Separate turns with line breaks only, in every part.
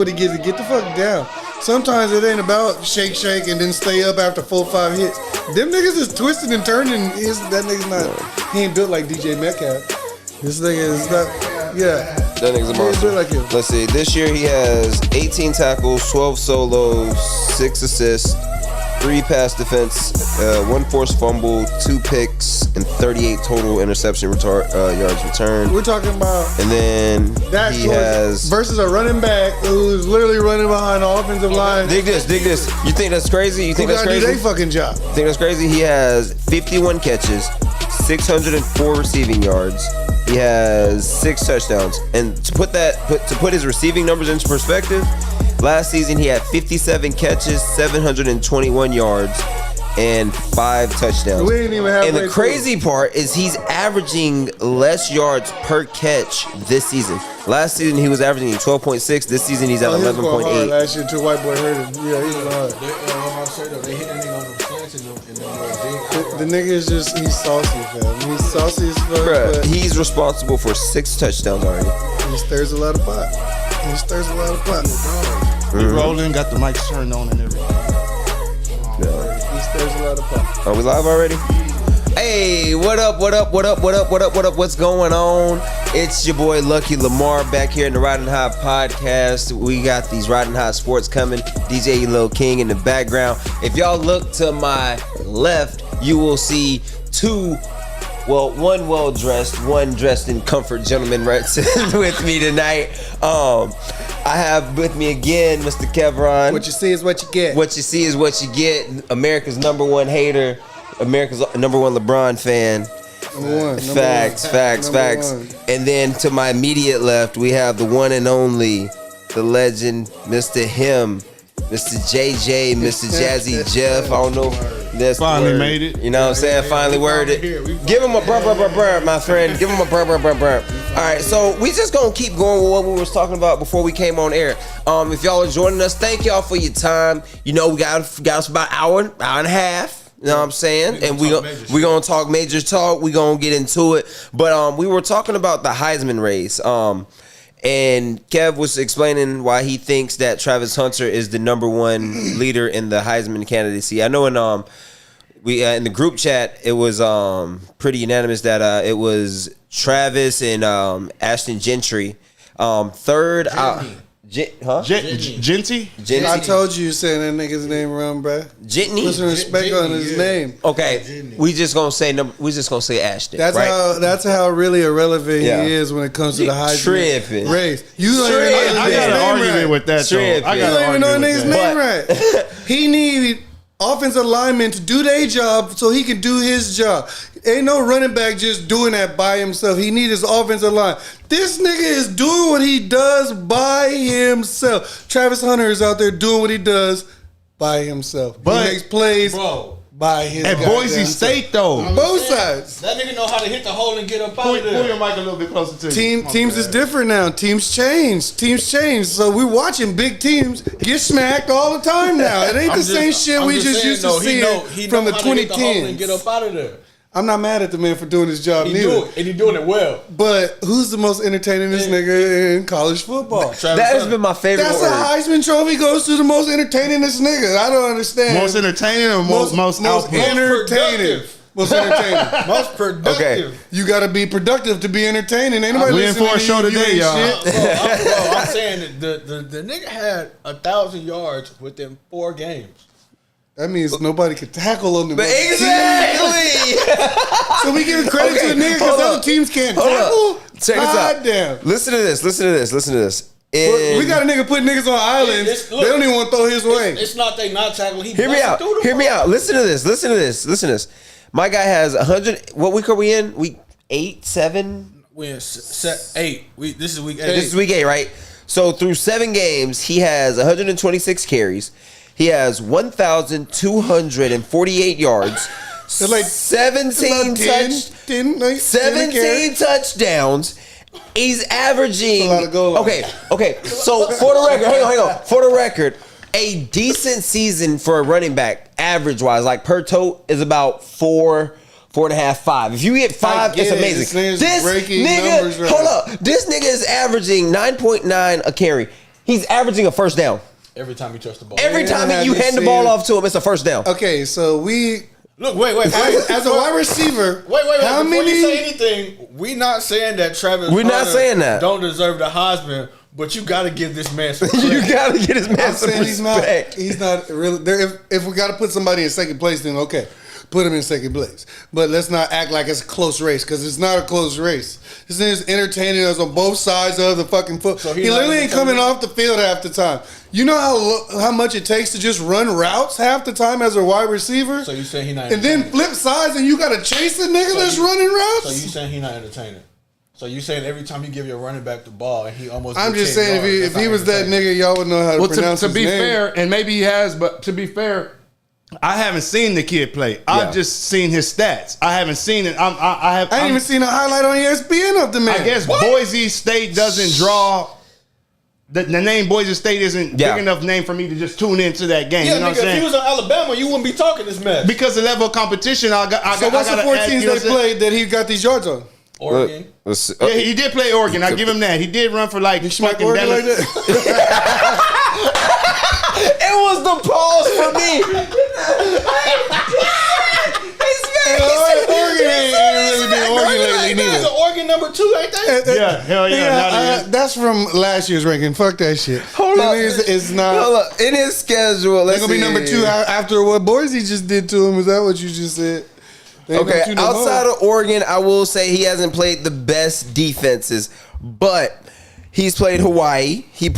what he gives you. Get the fuck down. Sometimes it ain't about shake and then stay up after 4-5 hits. Them niggas is twisting and turning. That nigga's not. He ain't built like DJ Metcalf. This nigga is not. Yeah.
That nigga's a monster.
Like him.
Let's see. This year he has 18 tackles, 12 solos, 6 assists, 3 pass defense, 1 forced fumble, 2 picks, and 38 total interception yards returned.
We're talking about.
And then he has
versus a running back who's literally running behind the offensive line.
Dig this. You think that's crazy? You think that's crazy?
Do their fucking job.
You think that's crazy? He has 51 catches, 604 receiving yards. He has 6 touchdowns. And to put his receiving numbers into perspective, last season he had 57 catches, 721 yards, and 5 touchdowns.
We didn't even have.
And the crazy part is he's averaging less yards per catch this season. Last season he was averaging 12.6. This season he's at 11.8.
Last year, till white boy hurt him. Yeah, he was hard.
They hit that nigga on the slants and
the nigga is just, he's saucy, fam. He's saucy as fuck.
Bruh, he's responsible for 6 touchdowns already.
He stirs a lot of pot.
We rolling, got the mics turned on and everything.
He stirs a lot of pot.
Are we live already? Hey, what up? What's going on? It's your boy Lucky Lamar back here in the Ridin High podcast. We got these Ridin High sports coming. DJ Lil King in the background. If y'all look to my left, you will see one well-dressed, one dressed in comfort gentleman right with me tonight. I have with me again Mr. Kevron.
What you see is what you get.
What you see is what you get. America's number one hater. America's number one LeBron fan. Facts. And then to my immediate left, we have the one and only, the legend, Mr. Him, Mr. JJ, Mr. Jazzy Jeff. I don't know. That's
finally made it.
You know what I'm saying? Finally worded. Give him a burr, my friend. Give him a burr. All right, so we just gonna keep going with what we was talking about before we came on air. If y'all are joining us, thank y'all for your time. You know, we got us about an hour and a half. You know what I'm saying? And we gonna talk major talk. We gonna get into it. But we were talking about the Heisman race. And Kev was explaining why he thinks that Travis Hunter is the number one leader in the Heisman candidacy. I know in in the group chat it was pretty unanimous that it was Travis and Ashton Gentry. Third,
Genty?
I told you saying that nigga's name wrong, bruh.
Jitney?
Put some respect on his name.
Okay, we just gonna say Ashton.
That's how really irrelevant he is when it comes to the Heisman race. You don't even know
I got an argument with that.
You don't even know his name right. He need offensive linemen to do their job so he can do his job. Ain't no running back just doing that by himself. He need his offensive line. This nigga is doing what he does by himself. Travis Hunter is out there doing what he does by himself. But he makes plays by his
at Boise State though.
Both sides.
That nigga know how to hit the hole and get up out of there.
Pull your mic a little bit closer to you.
Teams is different now. Teams change. So we're watching big teams get smacked all the time now. It ain't the same shit we just used to see from the 2010s.
Get up out of there.
I'm not mad at the man for doing his job neither.
And he doing it well.
But who's the most entertainingest nigga in college football?
That has been my favorite.
That's a Heisman Trophy goes to the most entertainingest nigga. I don't understand.
Most entertaining or most
entertaining? Most entertaining.
Most productive.
Okay.
You got to be productive to be entertaining. Ain't nobody
we in for a show today, y'all.
I'm saying that the nigga had 1,000 yards within 4 games.
That means nobody could tackle on the
Exactly.
So we give credit to the nigga because other teams can't tackle?
Check this out.
Damn.
Listen to this.
We got a nigga putting niggas on islands. They don't even want to throw his way.
It's not they not tackling.
Hear me out. Listen to this. My guy has 100. What week are we in? Week 8, 7?
We're in 8. This is week 8.
This is week 8, right? So through 7 games, he has 126 carries. He has 1,248 yards.
Like
17 touchdowns. He's averaging.
That's a lot of goals.
Okay. So for the record, hang on. For the record, a decent season for a running back, average wise, like per tote, is about 4.5, 5. If you get 5, it's amazing. This nigga, hold up. This nigga is averaging 9.9 a carry. He's averaging a first down.
Every time you touch the ball.
Every time you hand the ball off to him, it's a first down.
Okay, so
Wait.
as a wide receiver,
Wait.
how
Before
many?
you say anything, we not saying that Travis.
We're not
Hunter
saying that.
Don't deserve the Heisman, but you got to give this man some credit.
You gotta get his man
I'm
some
saying
respect.
he's not really there. If we got to put somebody in second place, then okay, put him in second place. But let's not act like it's a close race because it's not a close race. This thing is entertaining us on both sides of the fucking foot.
So
he literally ain't coming off the field half the time. You know how much it takes to just run routes half the time as a wide receiver.
So you saying he not?
And then flip sides and you got to chase a nigga that's running routes.
So you saying he not entertaining? So you saying every time you give your running back the ball and he almost?
I'm just saying if he was that nigga, y'all would know how to pronounce his name.
To be fair, and maybe he has, but to be fair, I haven't seen the kid play. I've just seen his stats. I haven't seen it. I ain't
even seen a highlight on ESPN of the man.
I guess Boise State doesn't draw. The name Boise State isn't big enough name for me to just tune into that game.
Yeah,
you know what I'm saying?
If he was in Alabama, you wouldn't be talking this mess.
Because the level of competition,
So what's the 4 teams they played that he got these yards on?
Oregon.
Look,
Yeah, he did play Oregon. I give him that. He did run for like fucking
Oregon
Dallas.
like that?
it was the pause for me.
Oregon ain't really been Oregon lately neither.
Oregon number 2, ain't they?
Yeah, hell yeah.
That's from last year's ranking. Fuck that shit.
Hold up.
It's not.
Hold up. In his schedule,
They're
let's
gonna be number 2 after what Boise just did to him. Is that what you just said?
Okay, outside of Oregon, I will say he hasn't played the best defenses, but he's played Hawaii. He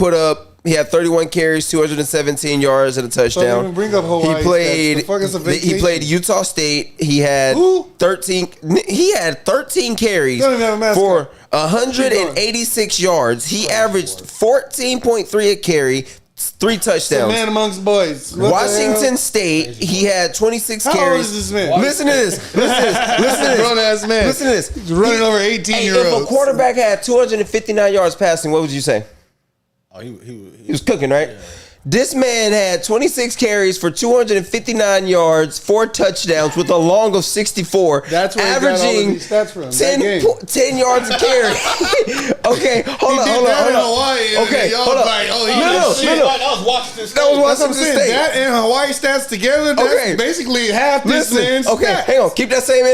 had 31 carries, 217 yards, and a touchdown.
Don't even bring up Hawaii.
He played.
The fuck is a vacation?
He played Utah State. He had 13. He had 13 carries
Don't even have a mascot.
for 186 yards. He averaged 14.3 a carry, 3 touchdowns.
The man amongst boys. What
Washington State, he had 26
How
carries.
old is this man?
Listen to this. Listen to this.
Grown ass man.
Listen to this.
He's running over 18-year-olds.
If a quarterback had 259 yards passing, what would you say?
Oh, he
He was cooking, right? Yeah. This man had 26 carries for 259 yards, 4 touchdowns with a long of 64.
That's where
averaging
he got all of these stats from.
10 yards a carry. Okay, hold on.
Hawaii.
Okay,
hold on. Like, oh,
No.
That was Washington State.
That was
That's what I'm
Washington
saying.
State.
That and Hawaii stats together, that's basically half this man's
Okay,
stats.
hang on. Keep that same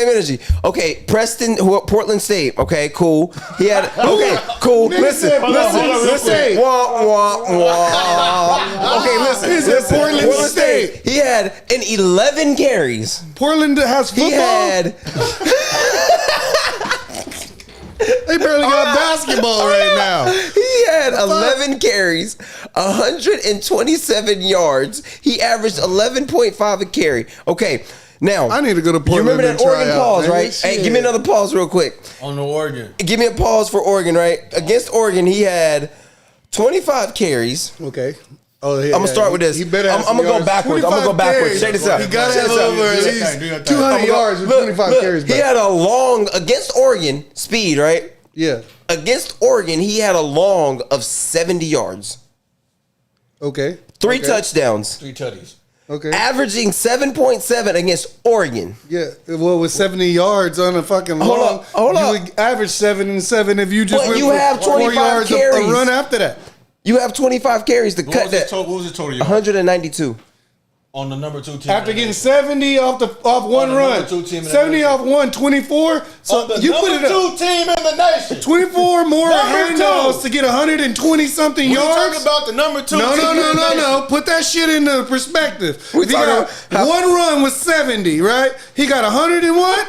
energy. Okay, Portland State. Okay, cool. He had. Okay, cool. Listen. Wah, wah, wah. Okay, listen.
He's at Portland State.
He had 11 carries.
Portland has football.
He had.
They barely got basketball right now.
He had 11 carries, 127 yards. He averaged 11.5 a carry. Okay, now
I need to go to Portland.
You remember that Oregon pause, right?
Shit.
Hey, give me another pause real quick.
On the Oregon.
Give me a pause for Oregon, right? Against Oregon, he had 25 carries.
Okay. Oh, yeah.
I'm gonna start with this.
He better have
I'm gonna go backwards.
carries.
Check this out.
He got to have over at least 200 yards with
Look,
25 carries.
He had a long against Oregon speed, right?
Yeah.
Against Oregon, he had a long of 70 yards.
Okay.
3 touchdowns.
3 tutties.
Okay.
Averaging 7.7 against Oregon.
Yeah. Well, with 70 yards on a fucking
Hold
you
up.
would average 7 and 7 if you just
But
went
you
for
have
4
25
yards
carries.
a run after that.
You have 25 carries to cut that.
What was the total?
192.
On the number 2 team.
After getting 70 off one
the
run,
number 2 team in the
70
nation.
off 124. So
the
you put
number
it up.
2 team in the nation.
24 more
Number
handoffs
2.
to get 120 something
We
yards.
talking about the number 2
No,
team
no,
in
no,
the
no,
nation.
no. Put that shit into perspective.
We
If he
talking
got
about
one run was 70, right? He got 100 and what?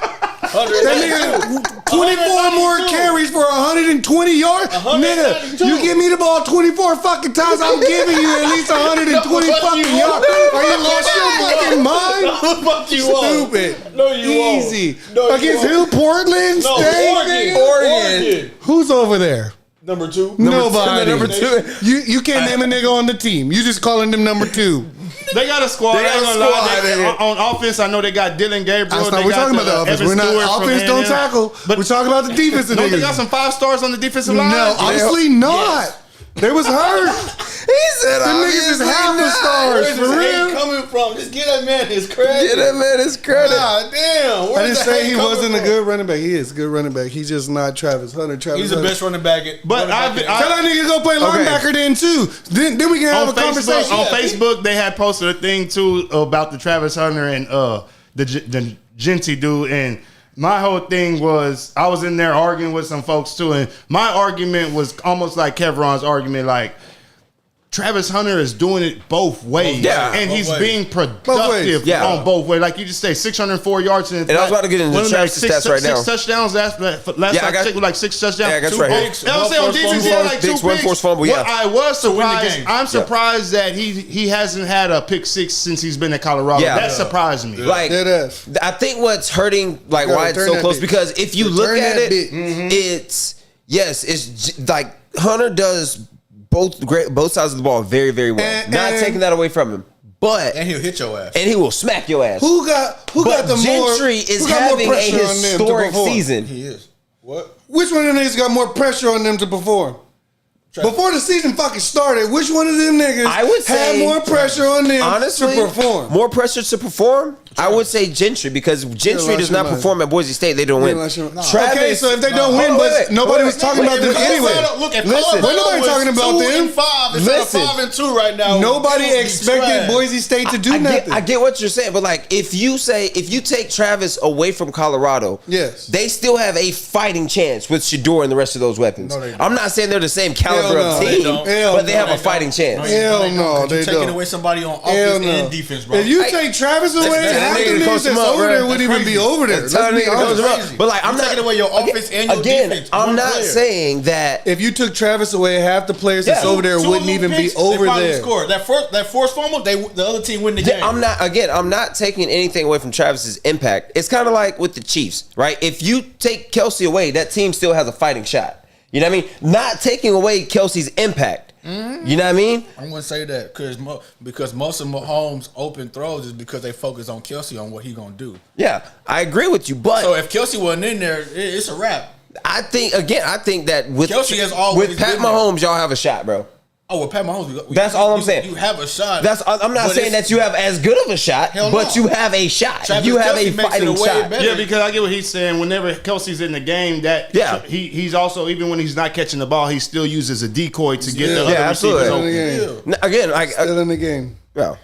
That nigga 24 more carries for 120 yards. Nigga,
192.
you give me the ball 24 fucking times, I'm giving you at least 120 fucking yards. Are you lost your fucking mind?
No, fuck you won't.
Stupid.
No, you won't.
Easy.
No, you
Against
won't.
who? Portland
No,
State?
Oregon.
nigga?
Oregon.
Who's over there?
Number 2.
Nobody.
Number 2.
You can't name a nigga on the team. You just calling them number 2.
They got a squad.
They got a squad,
on offense, I know they got Dylan Gabriel.
That's not, we're talking about the offense. We're not offense. Don't tackle. But we're talking about the defensive
Don't they
niggas.
got some 5 stars on the defensive line?
No, honestly not. They was hurt.
He said man.
The niggas is half the stars,
Where's
for
this
real.
hate coming from? Just give that man his credit.
Get that man his credit.
God damn.
I didn't say he wasn't a good running back. He is a good running back. He's just not Travis Hunter.
He's the best running back.
But
Tell that nigga go play linebacker then too. Then we can have a conversation.
On Facebook, they had posted a thing too about the Travis Hunter and the Genty dude. And my whole thing was, I was in there arguing with some folks too, and my argument was almost like Kevron's argument, like, Travis Hunter is doing it both ways, and he's being productive on both ways. Like you just say, 604 yards. And
I was about to get into the Travis stats right now.
6 touchdowns. Last I checked, like 6 touchdowns.
Yeah, I got you right here.
I was saying on defense, he had like 2 picks.
Fumble,
What I was surprised, I'm surprised that he hasn't had a pick 6 since he's been in Colorado. That surprised me.
Like, I think what's hurting, like why it's so close, because if you look at it, it's like Hunter does both sides of the ball very, very well. Not taking that away from him. And
he'll hit your ass.
And he will smack your ass.
Who got the
Gentry is having a historic season.
He is. What?
Which one of them niggas got more pressure on them to perform? Before the season fucking started, which one of them niggas had more pressure on them to perform?
More pressure to perform? I would say Gentry, because Gentry does not perform at Boise State. They don't win. Travis,
okay, so if they don't win, but nobody was talking about them anyway.
Listen,
when nobody talking about them?
2-5 instead of 5-2 right now.
Nobody expected Boise State to do nothing.
I get what you're saying, but like if you take Travis away from Colorado, they still have a fighting chance with Shedeur and the rest of those weapons. I'm not saying they're the same caliber of team, but they have a fighting chance.
Hell no, they don't.
You're taking away somebody on offense and defense, bro.
If you take Travis away, half the niggas that's over there wouldn't even be over there.
But like, I'm not
taking away your offense and your defense.
I'm not saying that
if you took Travis away, half the players that's over there wouldn't even be over there.
That forced fumble, the other team win the game.
I'm not taking anything away from Travis's impact. It's kind of like with the Chiefs, right? If you take Kelsey away, that team still has a fighting shot. You know what I mean? Not taking away Kelsey's impact. Mm-hmm. You know what I mean?
I'm going to say that because most of Mahomes' open throws is because they focus on Kelsey on what he going to do.
Yeah, I agree with you, but
so if Kelsey wasn't in there, it's a wrap.
I think that with
Kelsey has always
with Pat Mahomes, y'all have a shot, bro.
Oh, with Pat Mahomes,
that's all I'm saying.
You have a shot.
I'm not saying that you have as good of a shot, but you have a shot. You have a fighting shot.
Yeah, because I get what he's saying. Whenever Kelsey's in the game, he's also, even when he's not catching the ball, he still uses a decoy to get the other receivers open.
Again,
still in the game.
Yeah.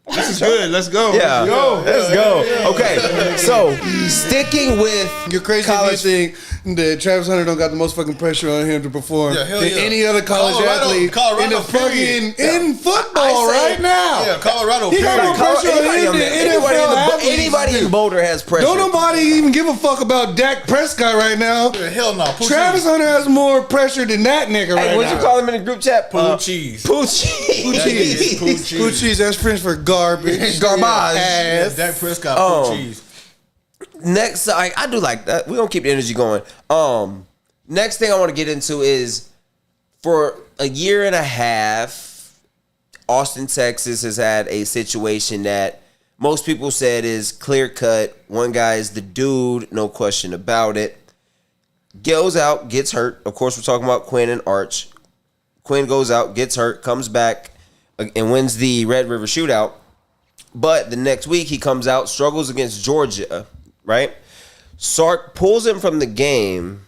This is good. Let's go.
Yeah. Let's go. Okay. So sticking with
you're crazy if you think that Travis Hunter don't got the most fucking pressure on him to perform than any other college athlete in the fucking in football right now.
Yeah, Colorado.
He got more pressure on him than NFL
anybody in Boulder has pressure.
Don't nobody even give a fuck about Dak Prescott right now.
Yeah, hell no.
Travis Hunter has more pressure than that nigga right now.
What'd you call him in the group chat?
Poo cheese.
Poo cheese.
Poo cheese. That's French for garbage.
Garbage.
Dak Prescott. Poo cheese.
Next, I do like that. We're gonna keep the energy going. Next thing I want to get into is, for a year and a half, Austin, Texas has had a situation that most people said is clear cut. One guy is the dude, no question about it. Goes out, gets hurt. Of course, we're talking about Quinn and Arch. Quinn goes out, gets hurt, comes back, and wins the Red River Shootout. But the next week, he comes out, struggles against Georgia, right? Sark pulls him from the game.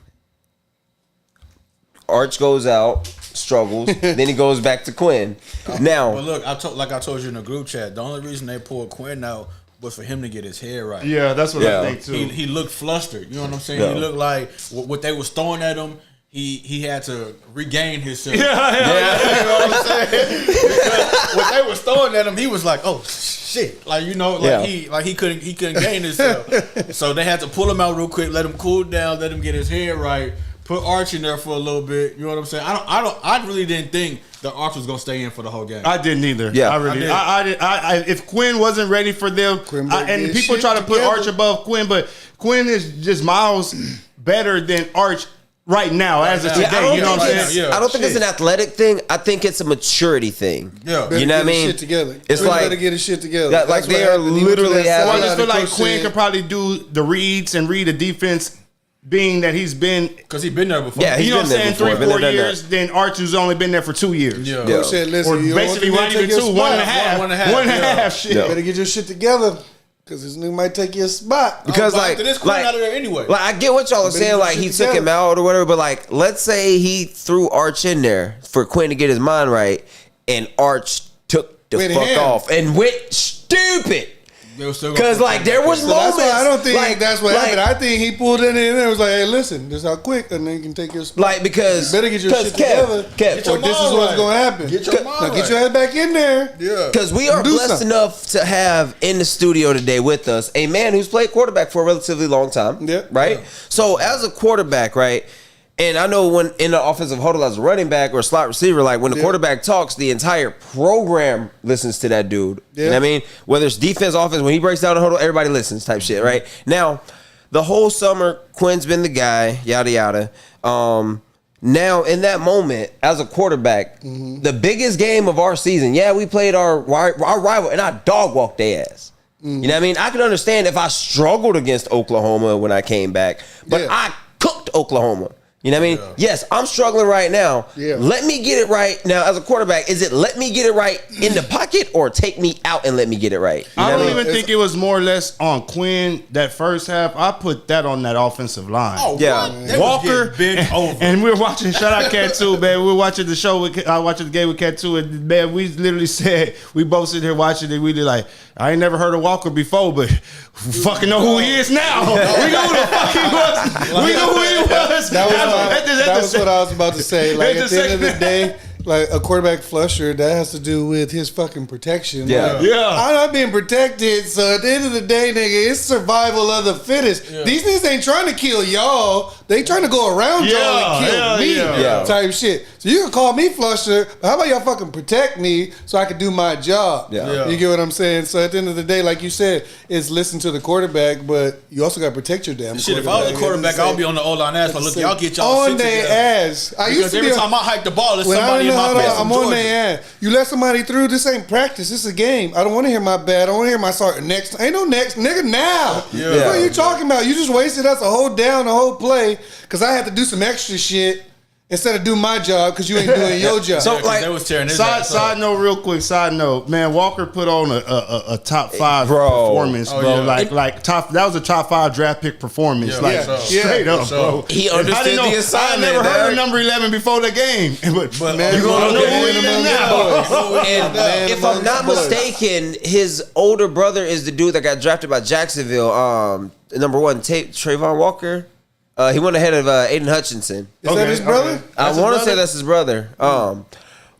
Arch goes out, struggles. Then he goes back to Quinn. Now,
but look, I told you in the group chat, the only reason they pulled Quinn out was for him to get his hair right.
Yeah, that's what I think too.
He looked flustered. You know what I'm saying? Yeah. He looked like what they was throwing at him. He had to regain himself. Yeah. You know what I'm saying? Because what they was throwing at him, he was like, "Oh shit!" Like he couldn't gain himself. So they had to pull him out real quick, let him cool down, let him get his hair right. Put Arch in there for a little bit. You know what I'm saying? I really didn't think that Arch was gonna stay in for the whole game.
I didn't either.
Yeah,
I did. If Quinn wasn't ready for them, and people try to put Arch above Quinn, but Quinn is just miles better than Arch right now as of today. You know what I'm saying?
I don't think it's an athletic thing. I think it's a maturity thing.
Yeah,
you know what I mean?
Shit together.
It's
Quinn
like
better get his shit together.
Like they are literally having.
I just feel like Quinn could probably do the reads and read the defense being that he's been
because he's been there before.
Yeah,
you know what I'm saying, 3-4 years. Then Archer's only been there for 2 years.
Yeah.
Coach said, listen,
Or
you
basically not even 2, 1.5. 1.5. Shit.
You better get your shit together. Because this nigga might take your spot.
Because
this Quinn out of there anyway.
Like I get what y'all are saying, like he took him out or whatever, but like let's say he threw Arch in there for Quinn to get his mind right, and Arch took the fuck off and went stupid. Because like there was moments.
That's why I don't think that's what happened. I think he pulled it in and it was like, hey, listen, this is how quick, and then you can take your spot.
Like because
you better get your shit together. Or this is what's gonna happen. Get your mind get your head back in there.
Yeah. Because we are blessed enough to have in the studio today with us a man who's played quarterback for a relatively long time.
Yeah.
Right? Yeah. So as a quarterback, right? And I know when in the offensive huddle as a running back or slot receiver, like when the quarterback talks, the entire program listens to that dude. Yeah. You know what I mean? Whether it's defense, offense, when he breaks down the huddle, everybody listens type shit, right? Now, the whole summer, Quinn's been the guy, yada, yada. Now, in that moment, as a quarterback, the biggest game of our season, we played our rival, and I dog walked their ass. You know what I mean? I can understand if I struggled against Oklahoma when I came back, but I cooked Oklahoma. You know what I mean? Yeah. Yes, I'm struggling right now. Yeah. Let me get it right. Now, as a quarterback, is it let me get it right in the pocket or take me out and let me get it right? You know
I don't even think it was more or less on Quinn that first half. I put that on that offensive line.
Oh,
yeah.
Walker, and we were watching, shout out Cat 2, man. We were watching the show, I watched the game with Cat 2, and man, we literally said, we both sit here watching it, we did like, I ain't never heard of Walker before, but fucking know who he is now. We know who the fuck he was. We know who he was.
That was what I was about to say. Like at the end of the day, like a quarterback flusher, that has to do with his fucking protection.
Yeah.
Like, I'm not being protected, so at the end of the day, nigga, it's survival of the fittest. Yeah. These niggas ain't trying to kill y'all. They trying to go around y'all and kill me type shit. So you can call me flusher, but how about y'all fucking protect me so I can do my job? Yeah. You get what I'm saying? So at the end of the day, like you said, it's listen to the quarterback, but you also got to protect your damn
shit. If I was a quarterback, I'll be on the O-line ass. But look, y'all get y'all shit together.
On their ass.
Because every time I hike the ball, there's somebody in my face.
I'm on their ass. You let somebody through. This ain't practice. This is a game. I don't want to hear my bad. I don't want to hear my start next. Ain't no next, nigga. Now. What are you talking about? You just wasted us a whole down, a whole play, because I had to do some extra shit instead of do my job because you ain't doing your job.
So like,
they was tearing his
side note, real quick. Side note, man. Walker put on a top 5 performance, bro. Like top. That was a top 5 draft pick performance. Straight up, bro.
He understood the assignment.
I never heard of number 11 before the game, but man, you gonna know who he is now.
And if I'm not mistaken, his older brother is the dude that got drafted by Jacksonville. Number 1, Trayvon Walker. He went ahead of Aiden Hutchinson.
Is that his brother?
I want to say that's his brother.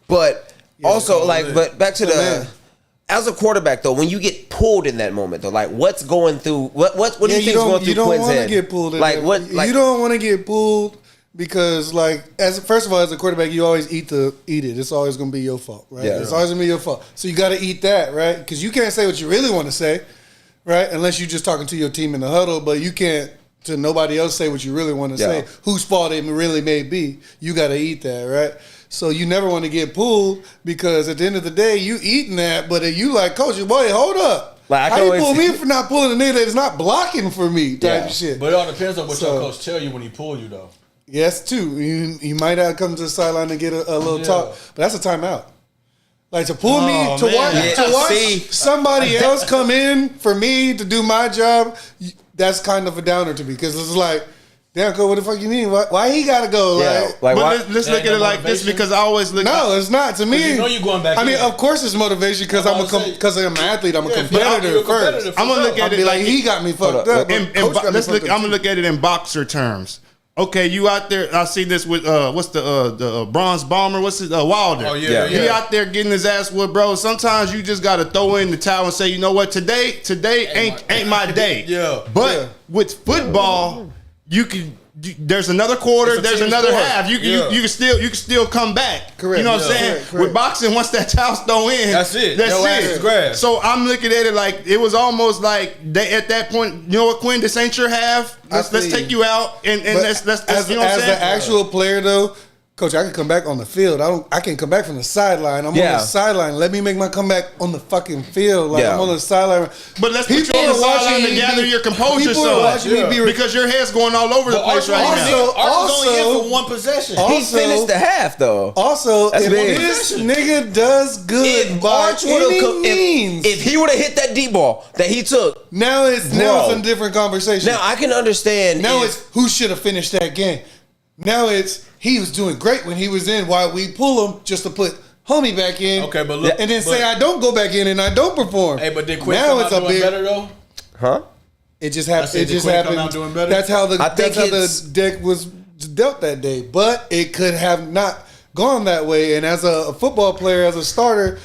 But also, like, but back to the as a quarterback though, when you get pulled in that moment though, like what's going through? What do you think's going through Quinn's head? You don't want to
get pulled. You don't want to get pulled because, like, first of all, as a quarterback, you always eat it. It's always going to be your fault, right? It's always going to be your fault. So you got to eat that, right? Because you can't say what you really want to say, right? Unless you're just talking to your team in the huddle, but you can't. To nobody else say what you really want to say, whose fault it really may be. You got to eat that, right? So you never want to get pulled because at the end of the day, you eating that, but you like, coach, boy, hold up.
Like,
how you pull me for not pulling a nigga that's not blocking for me type of shit.
But it all depends on what your coach tell you when he pull you, though.
Yes, too. You might have come to the sideline to get a little talk, but that's a timeout. Like to pull me, to watch somebody else come in for me to do my job, that's kind of a downer to me because it's like, damn, coach, what the fuck you mean? Why he gotta go?
But let's look at it like this because I always look.
No, it's not to me.
You know you're going back.
I mean, of course, it's motivation because I'm an athlete. I'm a competitor first.
I'm gonna look at it
like he got me fucked up.
I'm gonna look at it in boxer terms. Okay, you out there? I see this with what's the bronze bomber? What's it? Wilder.
Oh yeah.
He out there getting his ass whooped, bro. Sometimes you just gotta throw in the towel and say, you know what? Today ain't my day. But with football, you can. There's another quarter. There's another half. You can still come back.
Correct.
You know what I'm saying? Correct. With boxing, once that towel's thrown in,
that's it.
That's it. So I'm looking at it like it was almost like they at that point. You know what, Quinn? This ain't your half. Let's take you out and let's.
As
you know what I'm saying?
the actual player though, Coach, I can come back on the field. I can't come back from the sideline. I'm on the sideline. Let me make my comeback on the fucking field. Like I'm on the sideline.
But let's put you on the sideline to gather your composure, because your head's going all over the place right now.
Arch was only in for one possession.
He finished the half though.
Also, if this nigga does good by any means,
if he would have hit that deep ball that he took,
now it's a different conversation.
Now I can understand.
Now it's who should have finished that game. Now it's he was doing great when he was in. Why we pull him just to put homie back in?
Okay, but look,
and then say I don't go back in and I don't perform.
Hey, but did Quinn come out doing better though?
Huh?
It just happened. It just happened.
Doing better?
That's how the deck was dealt that day. But it could have not gone that way. And as a football player, as a starter,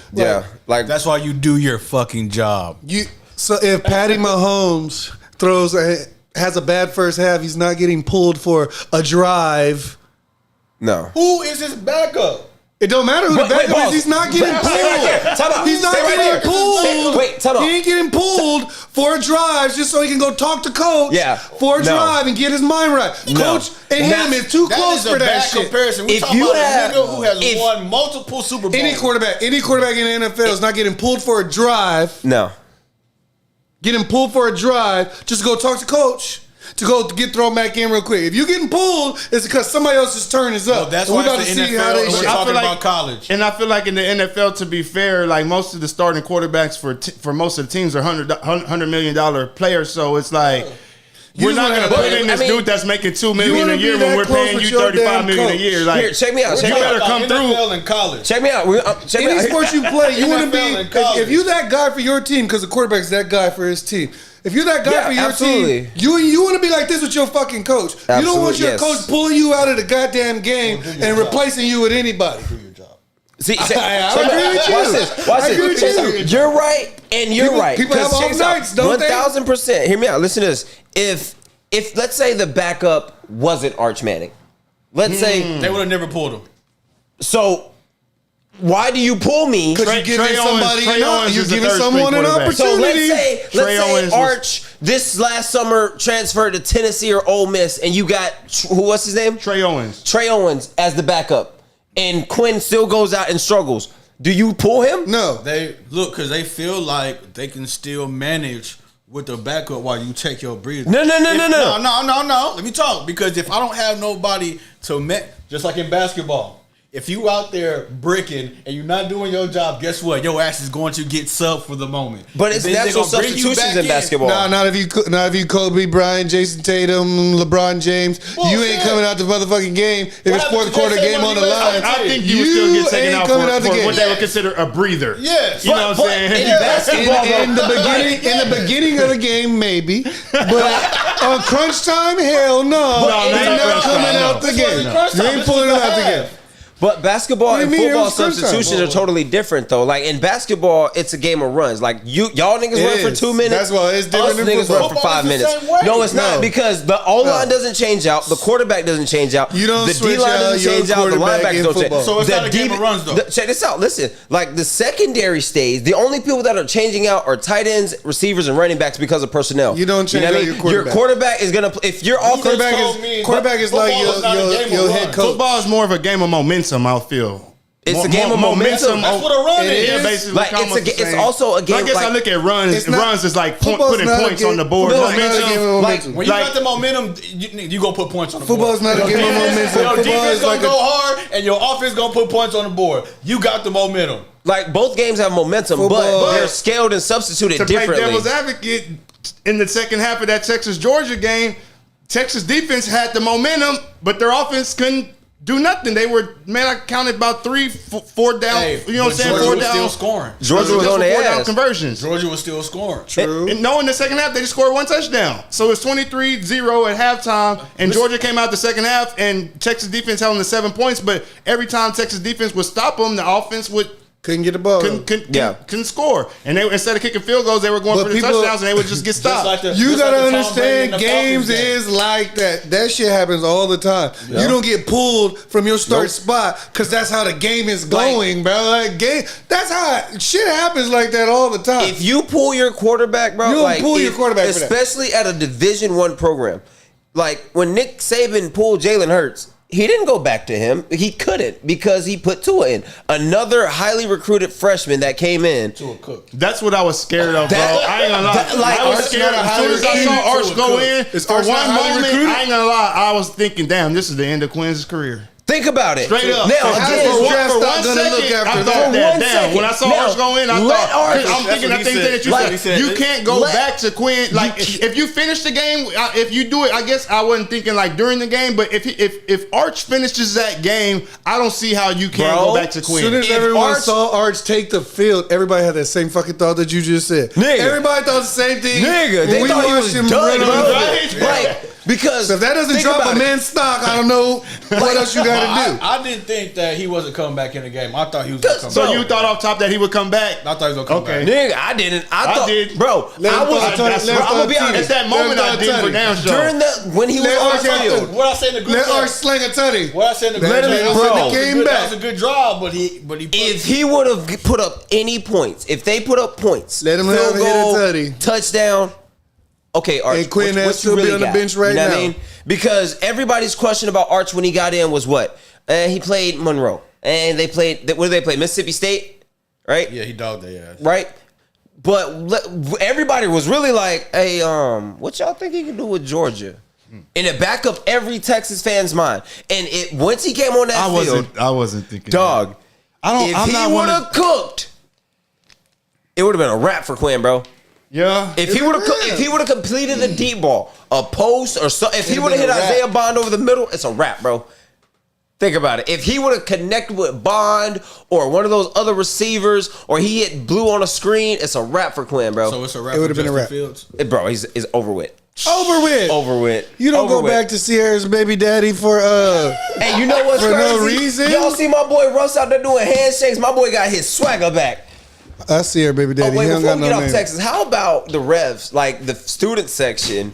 like that's why you do your fucking job.
So if Patty Mahomes has a bad first half, he's not getting pulled for a drive.
No.
Who is his backup?
It don't matter who the backup is. He's not getting pulled. He's not getting pulled.
Wait, time out.
He ain't getting pulled for a drive just so he can go talk to coach for a drive and get his mind right. Coach and him is too close for that shit.
Comparison. We talking about a nigga who has won multiple Super Bowls.
Any quarterback in the NFL is not getting pulled for a drive.
No.
Getting pulled for a drive just to go talk to coach. To go get thrown back in real quick. If you're getting pulled, it's because somebody else's turn is up.
Well, that's why it's the NFL. We're talking about college.
And I feel like in the NFL, to be fair, like most of the starting quarterbacks for most of the teams are $100 million players. So it's like we're not going to put in this dude that's making $2 million a year when we're paying you $35 million a year. Like,
here, check me out.
You better come through.
NFL and college.
Check me out.
Any sport you play, you want to be. If you're that guy for your team, because the quarterback's that guy for his team. If you're that guy for your team, you want to be like this with your fucking coach. You don't want your coach pulling you out of the goddamn game and replacing you with anybody.
Do your job.
See,
I agree with you.
Watch this. You're right, and you're right.
People have off nights, don't they?
1,000%. Hear me out. Listen to this. If let's say the backup wasn't Arch Manning, let's say
they would have never pulled him.
So. Why do you pull me?
Because you're giving you're giving someone an opportunity.
So let's say Arch this last summer transferred to Tennessee or Ole Miss, and you got what's his name?
Trey Owens.
Trey Owens as the backup, and Quinn still goes out and struggles. Do you pull him?
No.
They look because they feel like they can still manage with the backup while you take your breather.
No.
Let me talk, because if I don't have nobody to just like in basketball. If you out there bricking and you're not doing your job, guess what? Your ass is going to get subbed for the moment.
But it's natural substitutions in basketball.
Nah, not if you Kobe Bryant, Jason Tatum, LeBron James. Bullshit. You ain't coming out the motherfucking game if it's fourth quarter game on the line.
I think you would still get taken out for what they would consider a breather.
Yes.
You know what I'm saying?
In basketball,
in the beginning of the game, maybe. But on crunch time, hell no. They're not coming out the game. You ain't pulling them out the game.
But basketball and football substitutions are totally different, though. Like in basketball, it's a game of runs. Like y'all niggas run for 2 minutes.
That's why it's different.
Us niggas run for 5 minutes. No, it's not, because the O-line doesn't change out, the quarterback doesn't change out,
you don't
the D-line doesn't change out, the linebackers don't change.
So it's not a game of runs, though.
Check this out. Listen, like the secondary stays, the only people that are changing out are tight ends, receivers, and running backs because of personnel.
You don't change out your quarterback.
Your quarterback is gonna. If your offense,
quarterback is like your head coach.
Football is more of a game of momentum, I feel.
It's a game of momentum.
That's what a run is.
Yeah, basically.
Like it's also a game.
I guess I look at runs. Runs is like putting points on the board.
Momentum.
Like when you got the momentum, you gonna put points on the board.
Football's not a game of momentum.
Your defense gonna go hard, and your offense gonna put points on the board. You got the momentum.
Like both games have momentum, but they're scaled and substituted differently.
To play devil's advocate, in the second half of that Texas-Georgia game, Texas defense had the momentum, but their offense couldn't do nothing. They were, I counted about 3-4 down. You know what I'm saying?
Georgia
4
was
down.
still scoring.
Georgia was on their ass.
4 down conversions.
Georgia was still scoring.
True.
And no, in the second half, they just scored 1 touchdown. So it's 23-0 at halftime. And Georgia came out the second half, and Texas defense held them to 7 points. But every time Texas defense would stop them, the offense
couldn't get the ball.
Couldn't score. And they, instead of kicking field goals, they were going for the touchdowns, and they would just get stopped.
You got to understand, games is like that. That shit happens all the time. Yeah. You don't get pulled from your start spot because that's how the game is going, bro. Like that's how shit happens like that all the time.
If you pull your quarterback, bro,
you don't pull your quarterback,
especially at a Division I program. Like when Nick Saban pulled Jalen Hurts, he didn't go back to him. He couldn't because he put Tua in. Another highly recruited freshman that came in.
Tua Cook.
That's what I was scared of, bro. I ain't gonna lie. I was scared as soon as I saw Arch go in. For one moment, I ain't gonna lie. I was thinking, damn, this is the end of Quinn's career.
Think about it.
Straight up.
Now,
again, for 1 second, I thought that. Damn. When I saw Arch go in, I thought. I'm thinking that thing that you said. You can't go back to Quinn. Like, if you finish the game, if you do it, I guess I wasn't thinking like during the game. But if Arch finishes that game, I don't see how you can't go back to Quinn.
As soon as everyone saw Arch take the field, everybody had that same fucking thought that you just said.
Nigga.
Everybody thought the same thing.
Nigga, they thought he was done, bro. Like, because
so if that doesn't drop a man's stock, I don't know what else you got to do.
I didn't think that he wasn't coming back in the game. I thought he was going to come back.
So you thought off top that he would come back?
I thought he was going to come back.
Nigga, I didn't. I thought,
did.
Bro, I'm gonna be honest.
At that moment, I did for damn sure.
During when he was on the field.
What I said in the group
Let Arch sling a tutty.
What I said in the
Let
group
him, bro.
that was a good draw, but he
if he would have put up any points, if they put up points,
let him
field
have a
goal,
tutty.
Touchdown. Okay, Arch.
And Quinn has to be on the bench right now.
What I mean? Because everybody's question about Arch when he got in was what? He played Monroe. And they played, what did they play? Mississippi State? Right?
Yeah, he dogged their ass.
Right? But everybody was really like, hey, what y'all think he can do with Georgia? In the back of every Texas fan's mind. And once he came on that field.
I wasn't thinking.
Dog. If he would have cooked, it would have been a wrap for Quinn, bro.
Yeah.
If he would have completed a deep ball, a post, or so, if he would have hit Isaiah Bond over the middle, it's a wrap, bro. Think about it. If he would have connected with Bond or one of those other receivers, or he hit blue on a screen, it's a wrap for Quinn, bro.
So it's a wrap.
It would have been a wrap,
bro. He's over with.
Over with. You don't go back to Sierra's baby daddy for
Hey, you know what's
for
crazy?
no reason.
Y'all see my boy Russ out there doing handshakes. My boy got his swagger back.
I see her baby daddy.
Oh, wait,
he
before we get off
name.
Texas, how about the refs, like the student section,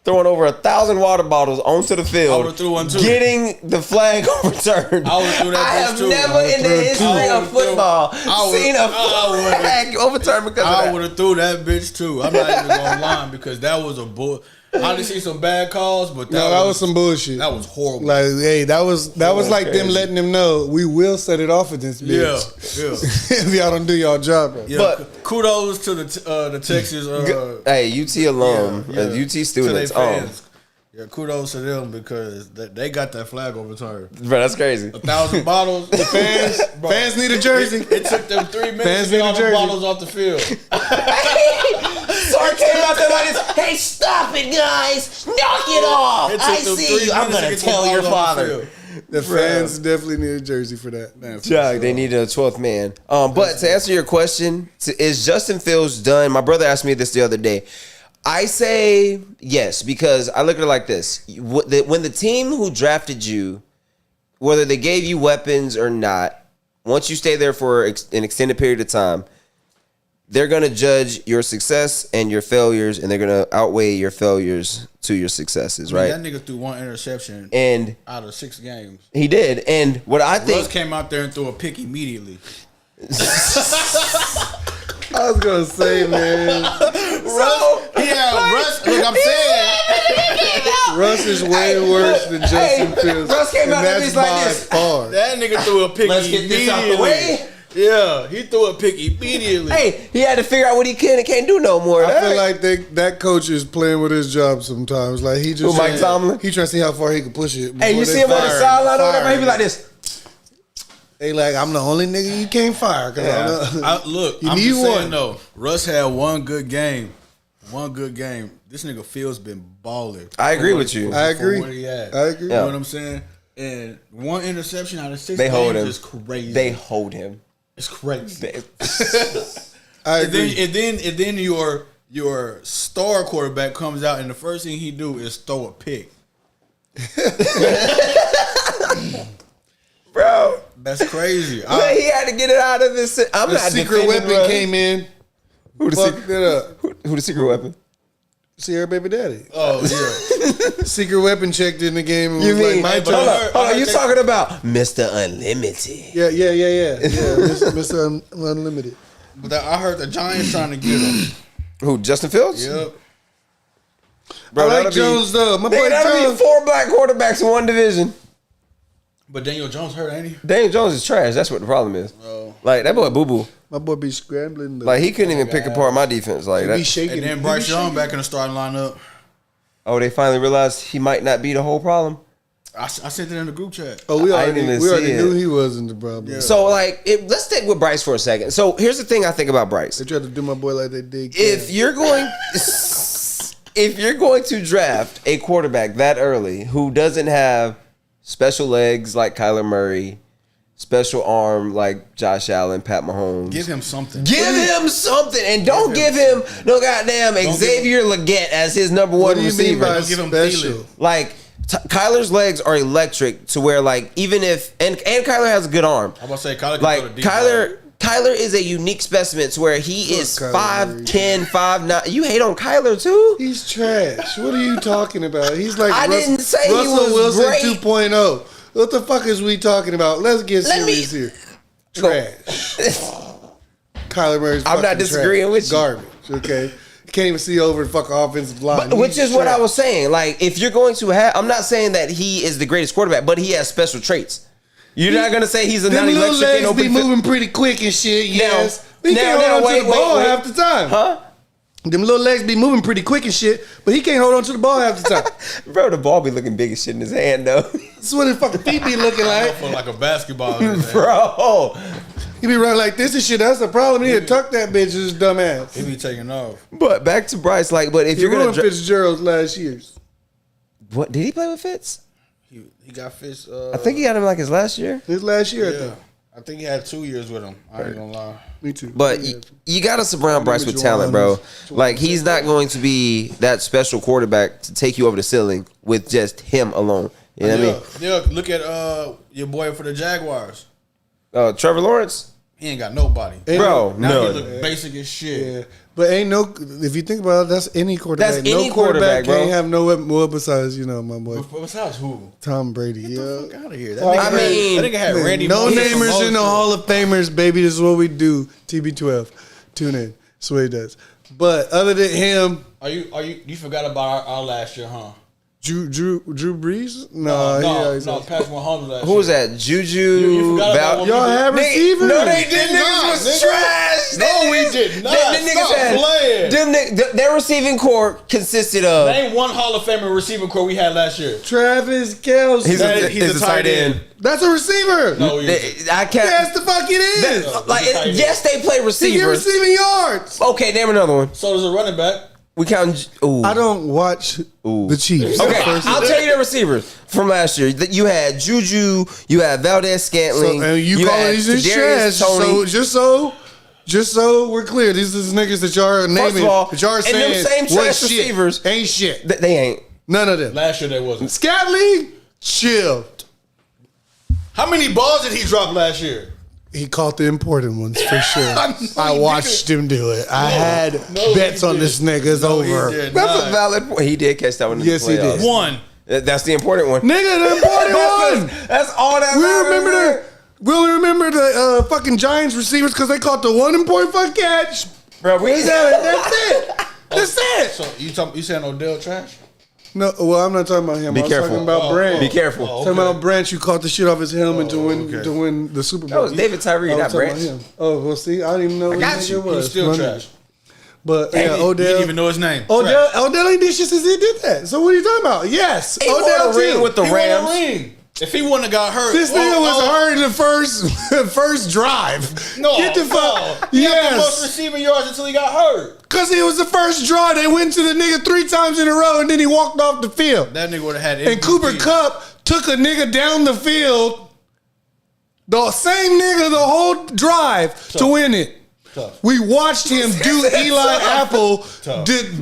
throwing over 1,000 water bottles onto the field,
I would've threw one too.
getting the flag overturned?
I would've threw that
I
bitch
have
too.
never in the history of football seen a flag overturned because of that.
I would have threw that bitch too. I'm not even going to lie because that was a bull. I didn't see some bad calls, but
that was some bullshit.
That was horrible.
Like, hey, that was like them letting them know we will set it off against bitch.
Yeah.
If y'all don't do y'all job.
Yeah,
but
kudos to the Texas.
Hey, UT alum, UT students.
To their fans. Yeah, kudos to them because they got that flag overturned.
Bro, that's crazy.
1,000 bottles. The
Fans need a jersey.
It took them 3 minutes to get all the bottles off the field.
Sark came out there like this. Hey, stop it, guys! Knock it off! I see you. I'm gonna tell your father.
The fans definitely need a jersey for that. Man,
Chuck, they need a 12th man. But to answer your question, is Justin Fields done? My brother asked me this the other day. I say yes, because I look at it like this. When the team who drafted you, whether they gave you weapons or not, once you stay there for an extended period of time, they're going to judge your success and your failures, and they're going to outweigh your failures to your successes, right?
That nigga threw 1 interception out of 6 games.
He did. And what I think...
Russ came out there and threw a pick immediately.
I was gonna say, man.
Russ. Look, I'm saying.
Russ is way worse than Justin Fields.
Russ came out and he's like this.
That nigga threw a pick
Let's
immediately.
get this out the way.
Yeah, he threw a pick immediately.
Hey, he had to figure out what he can and can't do no more.
I feel like that coach is playing with his job sometimes. Like he just
Mike Tomlin.
He trying to see how far he can push it.
Hey, you see him on the sideline or whatever? He be like this.
They like, I'm the only nigga you can't fire.
Look, I'm just saying though, Russ had one good game. This nigga Fields been balling.
I agree with you.
I agree.
You
know
what I'm saying? And 1 interception out of 6
they hold
games
him.
is crazy.
They hold him.
It's crazy.
I agree.
And then your star quarterback comes out and the first thing he do is throw a pick.
Bro,
that's crazy.
He had to get it out of his.
The secret weapon came in.
Who the
fucked it up?
Who the secret weapon?
Sierra baby daddy.
Oh yeah.
Secret weapon checked in the game. And
You
was
mean?
like, my
hold on. You talking about Mr. Unlimited?
Yeah. Mr. Unlimited.
But I heard the Giants trying to get him.
Who? Justin Fields?
Yep.
Bro,
I like Jones though. My boy
that'll
Jones.
be 4 black quarterbacks in one division.
But Daniel Jones hurt, ain't he?
Daniel Jones is trash. That's what the problem is.
Oh.
Like that boy boo boo.
My boy be scrambling.
Like he couldn't even pick apart my defense. Like
He
that.
be shaking.
And then Bryce Young back in the starting lineup.
Oh, they finally realized he might not be the whole problem.
I sent it in the group chat.
Oh, we
I
already,
didn't even
we already
see
knew
it.
he wasn't the problem.
Yeah.
So like, let's stick with Bryce for a second. So here's the thing I think about Bryce.
They tried to do my boy like they did.
If you're going to draft a quarterback that early who doesn't have special legs like Kyler Murray, special arm like Josh Allen, Pat Mahomes,
Give him something.
give him something, and don't give him no goddamn Xavier Leggett as his number one
what do you mean
receiver.
by
Don't give him
special?
Thielen.
Like Kyler's legs are electric to where like even if and Kyler has a good arm.
I'm about to say Kyler can
Like
throw the deep
Kyler is a unique specimen to where he is
Kyler
5'10", 5'9". You hate on Kyler too?
He's trash. What are you talking about? He's like
I didn't say he
Russell
was
Wilson
great.
2.0. What the fuck is we talking about? Let's get
Let me-
serious here. Trash. Kyler Murray's
I'm not
fucking
disagreeing
trash.
with you.
Garbage. Okay. Can't even see over the fucking offensive line.
Which
He's
is what I
trash.
was saying. Like, if you're going to have, I'm not saying that he is the greatest quarterback, but he has special traits. You're not gonna say he's a
Them little
non-electric
legs
and
be
open
moving pretty quick and shit. Yes. He
now,
can't hold on to the ball
wait.
half the time.
Huh?
Them little legs be moving pretty quick and shit, but he can't hold on to the ball half the time.
Bro, the ball be looking big as shit in his hand though.
That's what his fucking feet be looking like.
for like a basketball. in his hand.
Bro.
He be running like this and shit. That's the problem. He need to tuck that bitch his dumb ass.
He be taking off.
But back to Bryce, like, but if
He
you're gonna
ruined Fitzgerald's last year's.
what did he play with Fitz?
He got Fitz.
I think he got him like his last year.
His last year, I
Yeah.
think.
I think he had 2 years with him. I ain't gonna lie.
Me too.
But you got to surround Bryce with talent, bro. Like he's not going to be that special quarterback to take you over the ceiling with just him alone. You know what I mean?
Yeah, look at your boy for the Jaguars.
Trevor Lawrence,
He ain't got nobody.
bro.
Now
No,
he look basic as shit.
Yeah. But ain't no, if you think about it, that's any quarterback.
That's any quarterback, bro.
can't have no weapon more besides, my boy,
Besides who?
Tom Brady.
Get the
Yeah.
fuck out of here.
Well,
That
I
nigga had
Man,
Randy
no
Moss
namers in the
promotion.
Hall of Famers, baby. This is what we do. TB12. Tune in. That's what he does. But other than him,
You forgot about our last year, huh?
Drew Brees? No,
No, Patrick Mahomes last
who
year.
was that? Juju.
You forgot about what
Y'all have receivers?
No, they didn't.
Did
Niggas
not,
was
nigga.
trash.
No, we did not.
Them niggas
Stop
had
playing.
their receiving core consisted of.
Name one Hall of Famer receiving core we had last year.
Travis Kelce.
He's
He's
a
a
tight
tight
end.
end.
That's a receiver.
No, he isn't.
I can't.
Yes, the fuck it is.
Yes, they play
He get
receivers.
receiving yards.
Okay, name another one.
So there's a running back.
We count. Ooh.
I don't watch the Chiefs.
Okay,
First-
I'll tell you the receivers from last year. You had Juju, you had Valdez Scantling,
So, and you calling
had
these just
Kadarius
trash?
Toney.
So just so we're clear, these is niggas that y'all are naming,
all,
that y'all are
and them
saying
same
what
trash
shit
receivers-
ain't shit.
They ain't.
None of them.
Last year they wasn't.
Scatling, chill.
How many balls did he drop last year?
He caught the important ones for sure. I
he
watched him do it. I had
No,
bets
he
on
did.
this nigga's
No, he
over.
did
That's
not.
a valid point. He did catch that one in
Yes,
the
he
playoffs.
did.
One.
That's the important one.
Nigga, the important one.
That's all that
We
matters,
remember
man.
we only remember the fucking Giants receivers because they caught the 1 point fuck catch.
Bro,
That's it. That's it.
So you saying Odell trash?
No, well, I'm not talking about him.
Be
I was
careful.
talking about Branch.
Be careful.
Talking about Branch, you caught the shit off his helmet to win the Super Bowl.
That was David Tyree,
I was
not
talking about
Branch.
him. Oh, well, see, I didn't even know what
got
his
you.
nigga was.
He's still
My
trash.
nigga. But yeah,
You
Odell.
didn't even know his name.
Odell ain't did shit since he did that. So what are you talking about? Yes,
He won
Odell
a ring
too.
with the
He won a
Rams.
ring. If he wouldn't have got hurt,
This nigga was hurt in the first drive.
No,
Get the fuck.
He had the most
Yes.
receiving yards until he got hurt.
Because it was the first drive. They went to the nigga 3 times in a row and then he walked off the field.
That nigga would have had MVP.
And Cooper Kupp took a nigga down the field, the same nigga the whole drive to win it.
Tough.
We watched him do Eli Apple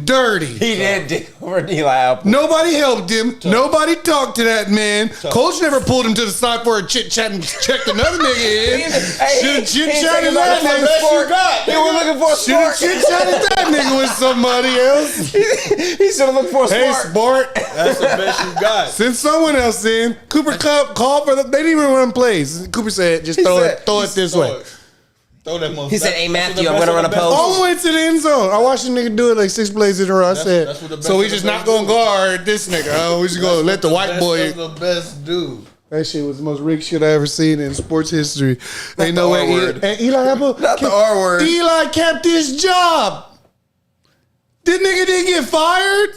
dirty.
He did over Eli Apple.
Nobody helped him. Nobody talked to that man. Coach never pulled him to the side for a chit chat and checked another nigga in. Should have chit chatted that nigga.
He was looking for a
Should have
spark.
chit chatted that nigga with somebody else.
He should have looked for a
Hey,
spark.
sport.
That's the best you got.
Send someone else in. Cooper Kupp called for them. They didn't even run plays. Cooper said, just throw
said-
it this way.
Throw that motherfucker.
He said, "Hey,
That's
Matthew,
what
I'm
the
gonna run a
best-
post."
All the way to the end zone. I watched the nigga do it like 6 plays in a row. I
that's
said,
what the best
so we
of the
just
best
not gonna
do.
guard this nigga. Huh? We just gonna let the white boy.
That's the best dude.
That shit was the most rigged shit I ever seen in sports history. Ain't no way. And Eli Apple,
Not the R word.
Eli kept his job. This nigga didn't get fired.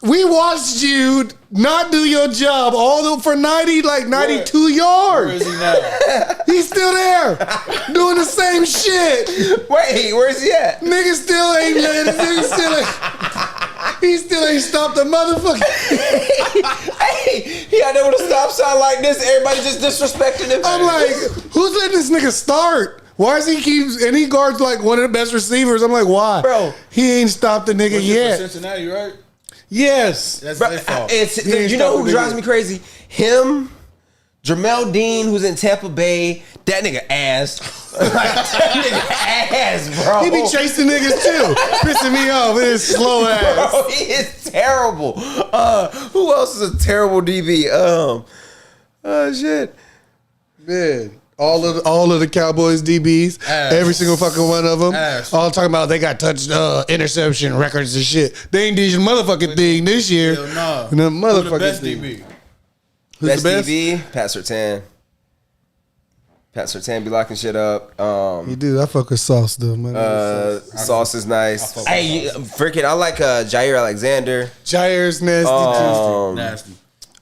We watched you not do your job for 92 yards.
Where is he now?
He's still there doing the same shit.
Wait, where's he at?
Nigga still ain't let he still ain't stopped the motherfucker.
Hey, he out there with a stop sign like this. Everybody just disrespecting him.
I'm like, who's letting this nigga start? Why is he guards like one of the best receivers? I'm like, why?
Bro.
He ain't stopped the nigga yet.
Cincinnati, right?
Yes.
That's
Bro,
their fault.
you know who drives me crazy? Him, Jamel Dean, who's in Tampa Bay. That nigga ass. That nigga ass, bro.
He be chasing niggas too. Pissing me off with his slow ass.
Bro, he is terrible. Who else is a terrible DB? Shit.
Man. All of the Cowboys DBs,
Ass.
every single fucking one of them,
Ass.
all talking about they got touched interception records and shit. They ain't did your motherfucking thing this year.
Hell nah.
And the
Who
motherfucking
the best
thing.
DB?
Who's
Best
the best?
DB, Pat Surtain. Pat Surtain be locking shit up.
You do. I fuck with Sauce though, man.
Sauce is nice. Hey, freaking, I like Jair Alexander.
Jair's nasty too.
Nasty.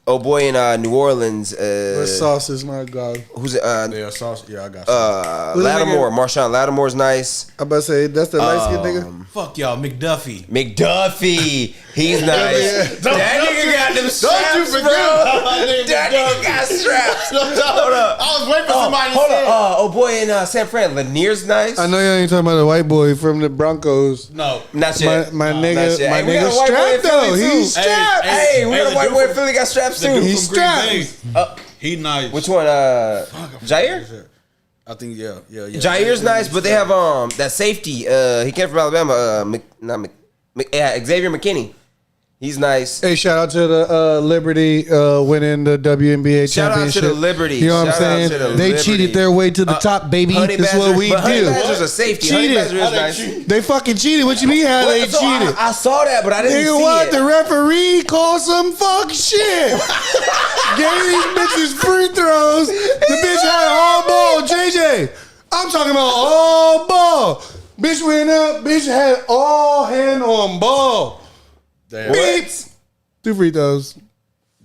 Oh boy, in New Orleans.
But Sauce is my god.
Who's it?
Yeah, sauce. Yeah, I got you.
Who's the
Lattimore. Marshawn Lattimore's nice.
I'm about to say that's the light skinned nigga.
Fuck y'all, McDuffie.
McDuffie. He's nice.
Yeah.
That nigga got them straps, bro. That nigga got straps. Hold up.
I was waiting for somebody to
Hold
say
up. Oh boy, in San Fran. Lanier's nice.
I know you ain't talking about the white boy from the Broncos.
No.
Not yet.
My
Not
nigga,
yet.
my
Hey, we got
nigga
a white boy in
strapped though.
Philly, too.
He's strapped.
Hey, we got
the
a white
dude
boy in
from-
Philly got straps
The
too.
dude
He's
from Green
strapped.
Bay. He nice.
Which one? Jair?
I think yeah.
Jair's nice, but they have that safety. He came from Alabama. Xavier McKinney. He's nice.
Hey, shout out to the Liberty winning the WNBA
Shout out
championship.
to the Liberty.
You know what I'm
Shout out
saying?
to the
They
Liberty.
cheated their way to the top, baby.
Honey
That's
Badger,
what we
but Honey
do.
Badger's a safety.
Cheated.
Honey Badger is nice.
They fucking cheated. What you mean how they
So
cheated?
I saw that, but I didn't
Nigga,
see
what?
it.
The referee called some fuck shit. Gave these bitches free throws. The bitch had all ball. JJ, I'm talking about all ball. Bitch went up. Bitch had all hand on ball.
Damn.
Beeps. 2 free throws.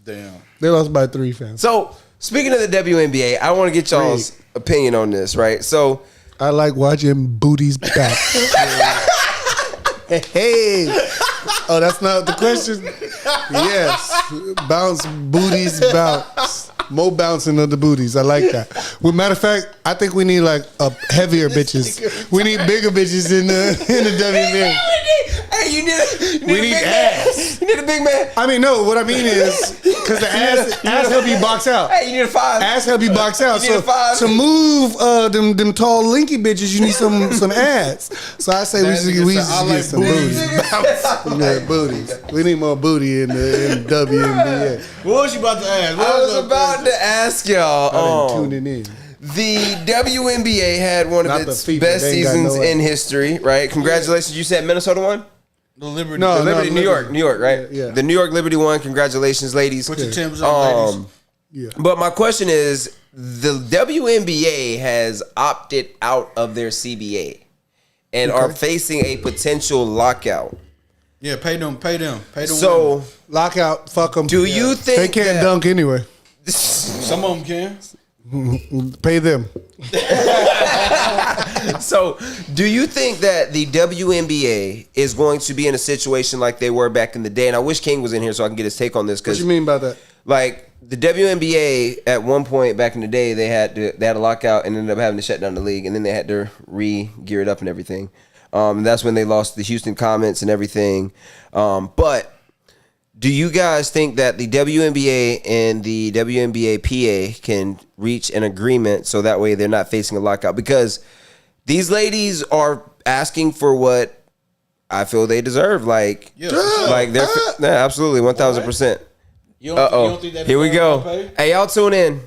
Damn.
They lost by 3, fam.
So, speaking of the WNBA, I want to get y'all's opinion on this, right? So,
I like watching booties back. Hey. Oh, that's not the question? Yes. Bounce, booties, bounce. More bouncing of the booties. I like that. Well, matter of fact, I think we need like a heavier bitches. We need bigger bitches in the WNBA.
hey, you need
We
a
need
big
ass.
man. You need a big man.
I mean, no, what I mean is, because the ass help you box out.
Hey, you need a 5.
Ass help you box out.
You need a
So
5.
to move them tall linky bitches, you need some ass. So I say we
That
should
nigga
get
said, I
some
like
booties. We need booties. We need more booty in the WNBA.
What was you about to ask?
I was about to ask y'all.
I've been tuning in.
The WNBA had one
Not
of its
the FIFA.
best
They ain't got
seasons
no
in history, right? Congratulations. You said Minnesota won?
The Liberty.
No,
The Liberty, New York, right?
Yeah.
The New York Liberty won. Congratulations, ladies.
Put your Timbs on, ladies.
Yeah.
But my question is, the WNBA has opted out of their CBA and are facing a potential lockout.
Yeah, pay them.
So,
Lockout, fuck them.
do you think
They can't
that-
dunk anyway?
Some of them can.
Pay them.
So, do you think that the WNBA is going to be in a situation like they were back in the day? And I wish King was in here so I can get his take on this.
What
Because,
you mean by that?
like, the WNBA at one point back in the day, they had a lockout and ended up having to shut down the league, and then they had to re-gear it up and everything. And that's when they lost the Houston Comets and everything. But do you guys think that the WNBA and the WNBA PA can reach an agreement so that way they're not facing a lockout? Because these ladies are asking for what I feel they deserve. Like,
Yeah, for sure.
like they're absolutely 1,000%.
You don't think that
Here we go.
pay?
Hey, y'all tune in.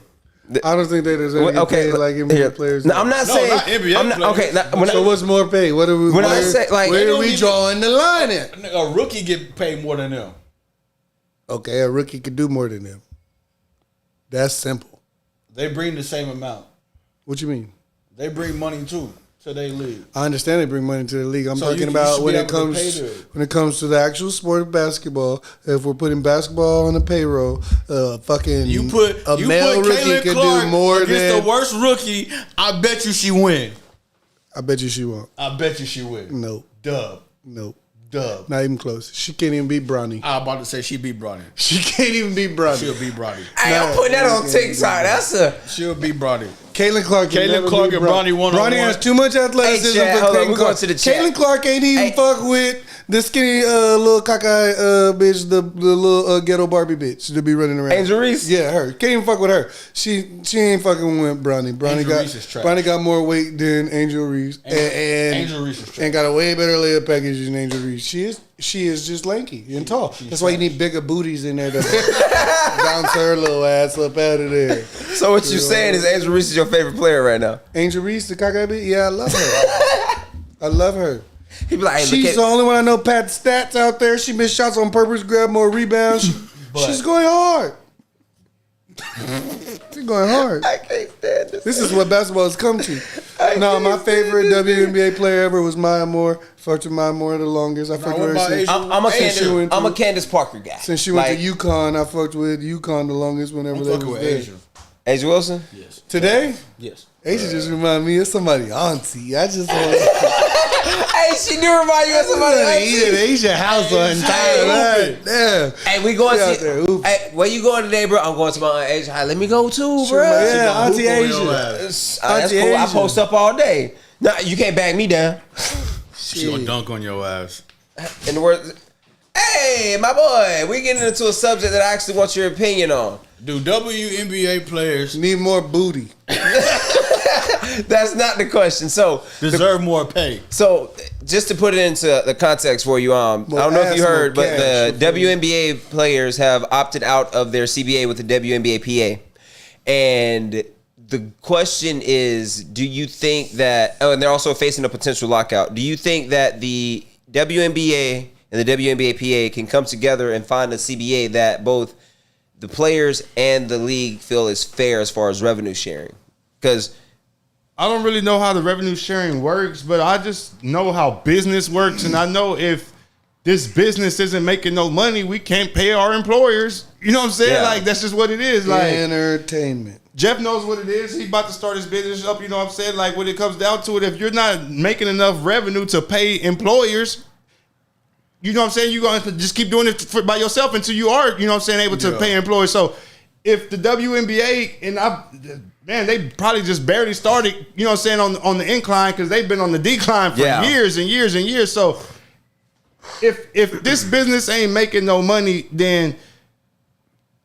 I don't think they deserve to get
Okay,
paid like NBA
here.
players.
No, I'm not
No,
saying.
not NBA
I'm not,
players.
okay, when
So what's more pay? What are we?
When I
where,
say, like,
where
they
are
don't
we
even-
drawing the line at?
A rookie get paid more than them.
Okay, a rookie could do more than them. That's simple.
They bring the same amount.
What you mean?
They bring money too to their league.
I understand they bring money to the league. I'm
So
talking
you
about
should
when
be
it
able to
comes
pay them.
when it comes to the actual sport of basketball. If we're putting basketball on the payroll, fucking
You put
male rookie
Caitlin
could
Clark
do more
against
than.
the worst rookie. I bet you she win.
I bet you she won't.
I bet you she win.
Nope.
Dub.
Nope.
Dub.
Not even close. She can't even beat Bronny.
I was about to say she beat Bronny.
She can't even beat Bronny.
She'll beat Bronny.
Hey, I'm putting that on TikTok. That's a.
She'll beat Bronny.
Caitlin Clark.
Caitlin Clark and Bronny one-on-one.
Bronny has too much athleticism
Hey, Chad,
for
hold on,
Caitlin
we're
Clark.
going to the chat.
Caitlin Clark ain't even fuck with the skinny little cockeyed bitch, the little ghetto Barbie bitch to be running around.
Angel Reese?
Yeah, her. Can't even fuck with her. She ain't fucking with Bronny.
Angel Reese is trash.
Bronny got more weight than Angel Reese.
Angel Reese is trash.
And got a way better layup package than Angel Reese. She is just lanky and tall. That's why you need bigger booties in there to bounce her little ass up out of there.
So what you saying is Angel Reese is your favorite player right now?
Angel Reese, the cockeyed bitch? Yeah, I love her. I love her.
He be like, hey,
She's
look
the
at,
only one I know pat stats out there. She missed shots on purpose, grabbed more rebounds. She's going hard. She's going hard.
I can't stand this.
This is what basketball has come to. No, my favorite WNBA player ever was Maya Moore. Fucked with Maya Moore the longest. I fucked with her since,
I'm a Candace Parker guy.
since she went
Like,
to UConn. I fucked with UConn the longest whenever
I'm
they
fucking
was
with
there.
Asia.
Asia Wilson?
Yes.
Today,
Yes.
Asia just remind me of somebody auntie. I just want
Hey, she do remind you of somebody
to
else.
eat at Asia house on time. Damn.
Hey, we going
She out
to.
there hooping.
Hey, where you going today, bro? I'm going to my Aunt Asia. Hey, let me go too, bro.
Yeah, Auntie
Hoop on your
Asia.
ass.
That's
Auntie
cool. I
Asia.
post up all day. Nah, you can't back me down.
She gonna dunk on your ass.
In the words, hey, my boy, we getting into a subject that I actually want your opinion on.
Do WNBA players
Need more booty.
That's not the question. So,
deserve more pay?
so just to put it into the context for you, I don't know if you
ass,
heard,
more
but
cash.
the WNBA players have opted out of their CBA with the WNBA PA, and the question is, do you think that? Oh, and they're also facing a potential lockout. Do you think that the WNBA and the WNBA PA can come together and find a CBA that both the players and the league feel is fair as far as revenue sharing? Because
I don't really know how the revenue sharing works, but I just know how business works, and I know if this business isn't making no money, we can't pay our employers. You know what I'm saying?
Yeah.
Like, that's just what it is. Like,
Entertainment.
Jeff knows what it is. He's about to start his business up. You know what I'm saying? Like, when it comes down to it, if you're not making enough revenue to pay employers, you know what I'm saying? You're going to just keep doing it by yourself until you are, you know what I'm saying, able to pay employers. So if the WNBA, man, they probably just barely started, you know what I'm saying, on the incline, because they've been on the decline for years and years and years. So if this business ain't making no money, then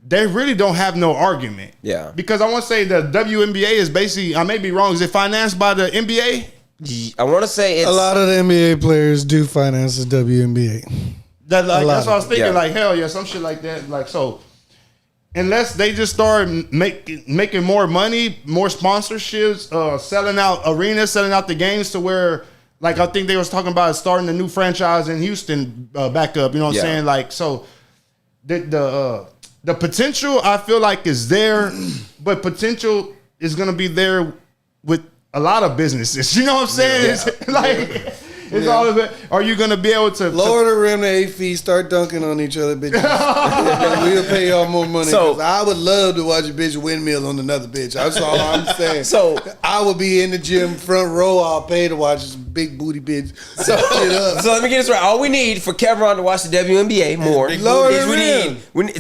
they really don't have no argument.
Yeah.
Because I want to say the WNBA is basically, I may be wrong, is it financed by the NBA?
I want to say it's
A lot of the NBA players do finance the WNBA.
That's what I was thinking.
Yeah.
Like, hell yeah, some shit like that. Like, so unless they just start making more money, more sponsorships, selling out arenas, selling out the games to where, like, I think they was talking about starting a new franchise in Houston back up. You know what I'm saying? Like, so the potential I feel like is there, but potential is gonna be there with a lot of businesses. You know what I'm saying? It's like. It's all of it. Are you gonna be able to
Lower the rim to 8 feet, start dunking on each other, bitches. We'll pay y'all more money.
So-
'cause I would love to watch a bitch windmill on another bitch. That's all I'm saying.
So-
I would be in the gym front row. I'll pay to watch this big booty bitch.
So,
shit up.
so let me get this right. All we need for Kevron to watch the WNBA more is
Lower the rim.
we need.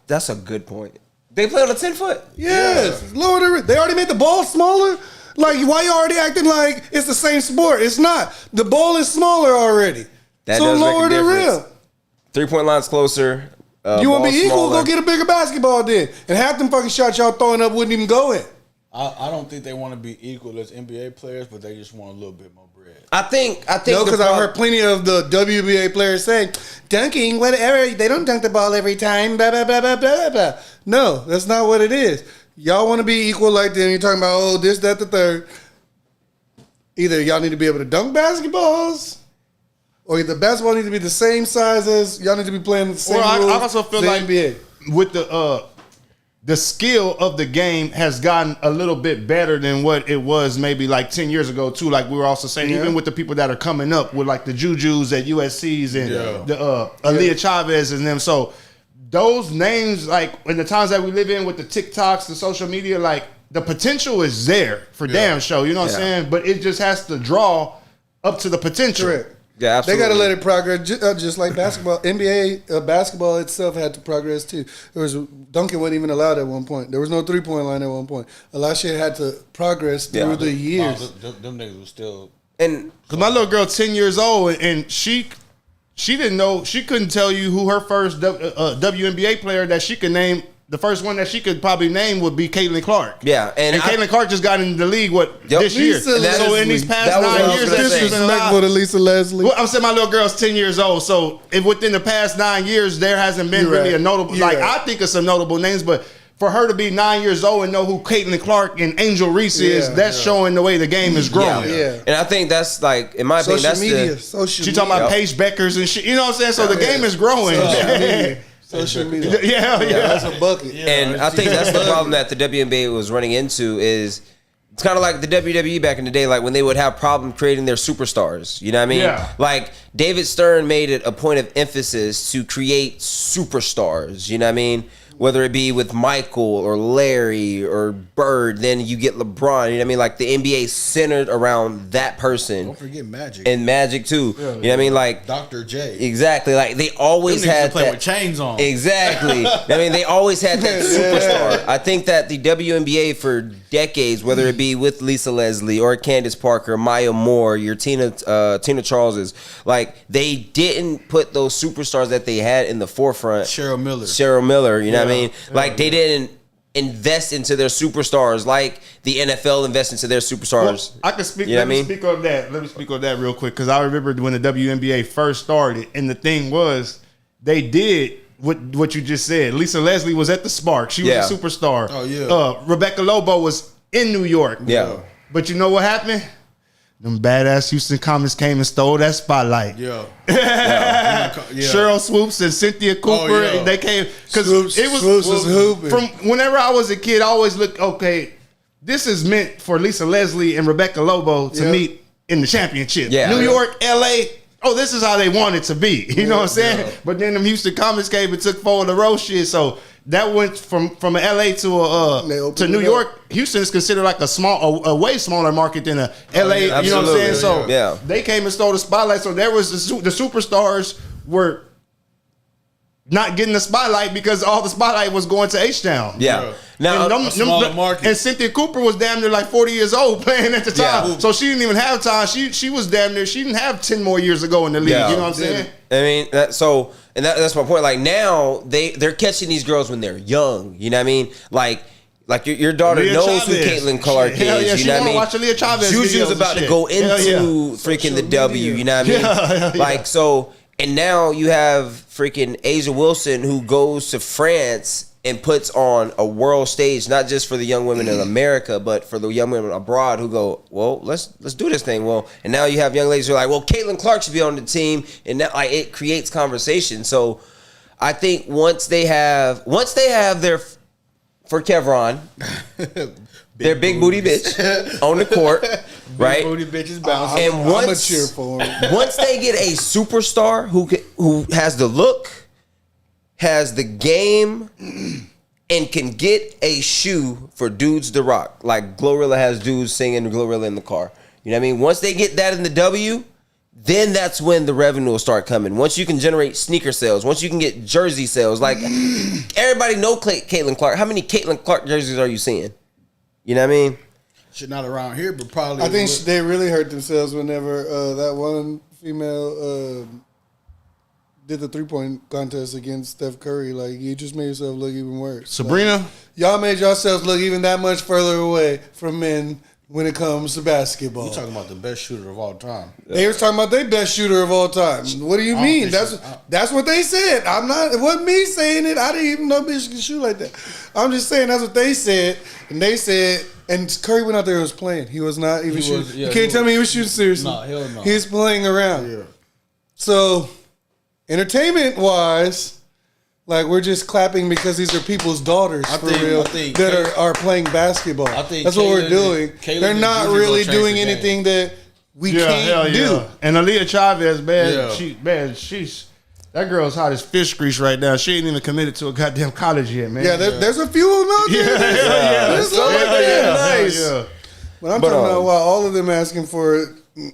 That's a good point. They play on a 10-foot.
Yes, lower the rim. They already made the ball smaller. Like, why you already acting like it's the same sport? It's not. The ball is smaller already.
That
so
does make a
lower the
difference.
rim.
3-point line's closer.
You want to
ball
be equal?
smaller.
Go get a bigger basketball then. And half them fucking shots y'all throwing up wouldn't even go in.
I don't think they want to be equal as NBA players, but they just want a little bit more bread.
I think.
No, because I heard plenty of the WNBA players saying, dunking, whatever, they don't dunk the ball every time, blah, blah, blah, blah, blah, blah. No, that's not what it is. Y'all want to be equal like them. You're talking about, oh, this, that, the third. Either y'all need to be able to dunk basketballs or the basketball needs to be the same size as y'all need to be playing the same rules.
I also feel like
NBA.
with the skill of the game has gotten a little bit better than what it was maybe like 10 years ago too. Like we were also saying, even with the people that are coming up with like the Jujus at USC's and the Aaliyah Chavez and them. So those names, like in the times that we live in with the TikToks, the social media, like the potential is there for damn sure. You know what I'm saying? But it just has to draw up to the potential.
Correct.
Yeah, absolutely.
They got to let it progress, just like basketball. NBA basketball itself had to progress too. Duncan wasn't even allowed at one point. There was no 3-point line at one point. A lot of shit had to progress through the years.
Them niggas was still.
And
because my little girl 10 years old and she didn't know, she couldn't tell you who her first WNBA player that she could name. The first one that she could probably name would be Caitlin Clark.
Yeah, and
Caitlin Clark just got into the league this year. So in these past 9 years, that she's been
disrespectful to Lisa Leslie.
Well, I'm saying my little girl's 10 years old. So if within the past 9 years, there hasn't been really a notable. I think of some notable names, but for her to be 9 years old and know who Caitlin Clark and Angel Reese is, that's showing the way the game is growing.
Yeah. And I think that's like, in my opinion, that's
she talking about Paige Beckers and shit. You know what I'm saying? So the game is growing.
Social media.
Yeah,
that's a bucket.
And I think that's the problem that the WNBA was running into is it's kind of like the WWE back in the day, like when they would have problem creating their superstars. You know what I mean?
Yeah.
Like David Stern made it a point of emphasis to create superstars. You know what I mean? Whether it be with Michael or Larry or Bird, then you get LeBron. You know what I mean? Like the NBA centered around that person.
Don't forget Magic.
And Magic too. Yeah, you know what I mean? Like
Dr. J.
Exactly. Like they always had
play
that
with chains on.
Exactly. I mean, they always had that superstar. I think that the WNBA for decades, whether it be with Lisa Leslie or Candace Parker, Maya Moore, your Tina Charleses, like they didn't put those superstars that they had in the forefront.
Cheryl
Miller, you know what I mean? Like they didn't invest into their superstars like the NFL invests into their superstars.
Well, I can speak. Let me speak on that. Let me speak on that real quick because I remember when the WNBA first started, and the thing was they did what you just said. Lisa Leslie was at the Spark. She was a superstar.
Oh yeah.
Rebecca Lobo was in New York.
Yeah.
But you know what happened? Them badass Houston Comets came and stole that spotlight.
Yeah.
Cheryl Swoops and Cynthia Cooper, they came because it was from whenever I was a kid. I always looked, okay, this is meant for Lisa Leslie and Rebecca Lobo to meet in the championship.
Yeah.
New York, LA. Oh, this is how they want it to be. You know what I'm saying? Yeah. But then them Houston Comets came and took forward the road shit. So that went from LA to New York. Houston is considered like a way smaller market than a LA. You know what I'm saying? So they came and stole the spotlight. So there was the superstars were not getting the spotlight because all the spotlight was going to H-Town.
Yeah.
Now, market.
And Cynthia Cooper was damn near like 40 years old playing at the time. Yeah. So she didn't even have time. She was damn near, she didn't have 10 more years to go in the league. You know what I'm saying?
I mean, that's my point. Like now they're catching these girls when they're young. You know what I mean? Like your daughter
Aaliyah
knows
Chavez.
who Caitlin Clark is.
Yeah,
you know what I mean?
Watch Aaliyah Chavez.
Juju's about to go into freaking the W. You know what I mean? Like so. And now you have freaking Asia Wilson who goes to France and puts on a world stage, not just for the young women in America, but for the young women abroad who go, well, let's do this thing. Well, and now you have young ladies who are like, well, Caitlin Clark should be on the team, and that like it creates conversation. So I think once they have their for Kevron, their big booty bitch on the court. Right,
booty bitches bouncing.
And
I'm a cheer for them.
Once they get a superstar who has the look, has the game, and can get a shoe for dudes to rock, like Glorilla has dudes singing Glorilla in the car. You know what I mean? Once they get that in the W, then that's when the revenue will start coming. Once you can generate sneaker sales, once you can get jersey sales, like everybody know Caitlin Clark. How many Caitlin Clark jerseys are you seeing? You know what I mean?
Shit, not around here, but probably.
I think they really hurt themselves whenever that one female did the 3-point contest against Steph Curry. Like, you just made yourself look even worse.
Sabrina?
Like, y'all made yourselves look even that much further away from men when it comes to basketball.
You're talking about the best shooter of all time.
They was talking about their best shooter of all time. What do you mean? That's what they said. It wasn't me saying it. I didn't even know bitch could shoot like that. I'm just saying that's what they said. And they said, and Curry went out there and was playing. He was not even shooting. You can't tell me he was shooting seriously.
No, hell no.
He was playing around.
Yeah.
So, entertainment-wise, like we're just clapping because these are people's daughters that are playing basketball. That's what we're doing. They're not really doing anything that we can't do.
And Aaliyah Chavez, she's that girl's hot as fish grease right now. She ain't even committed to a goddamn college yet, man.
Yeah, there's a few of them out there. Nice.
Yeah.
But I'm talking about why all of them asking for it.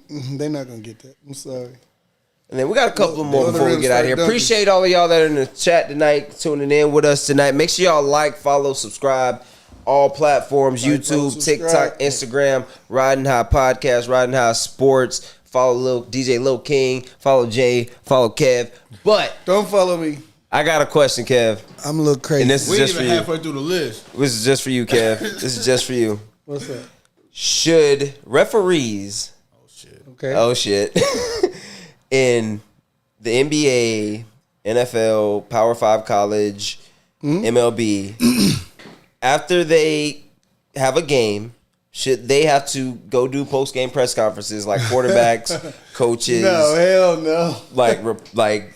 They're not gonna get that. I'm sorry.
And then we got a couple more before we get out of here. Appreciate all of y'all that are in the chat tonight, tuning in with us tonight. Make sure y'all like, follow, subscribe, all platforms, YouTube, TikTok, Instagram, Riding High Podcast, Riding High Sports. Follow DJ Lil King, follow Jay, follow Kev. But
don't follow me.
I got a question, Kev.
I'm a little crazy.
And this is just for you.
Halfway through the list.
This is just for you, Kev. This is just for you.
What's that?
Should referees Oh shit. In the NBA, NFL, Power 5 college, MLB, after they have a game, should they have to go do post-game press conferences like quarterbacks, coaches?
No, hell no.
Like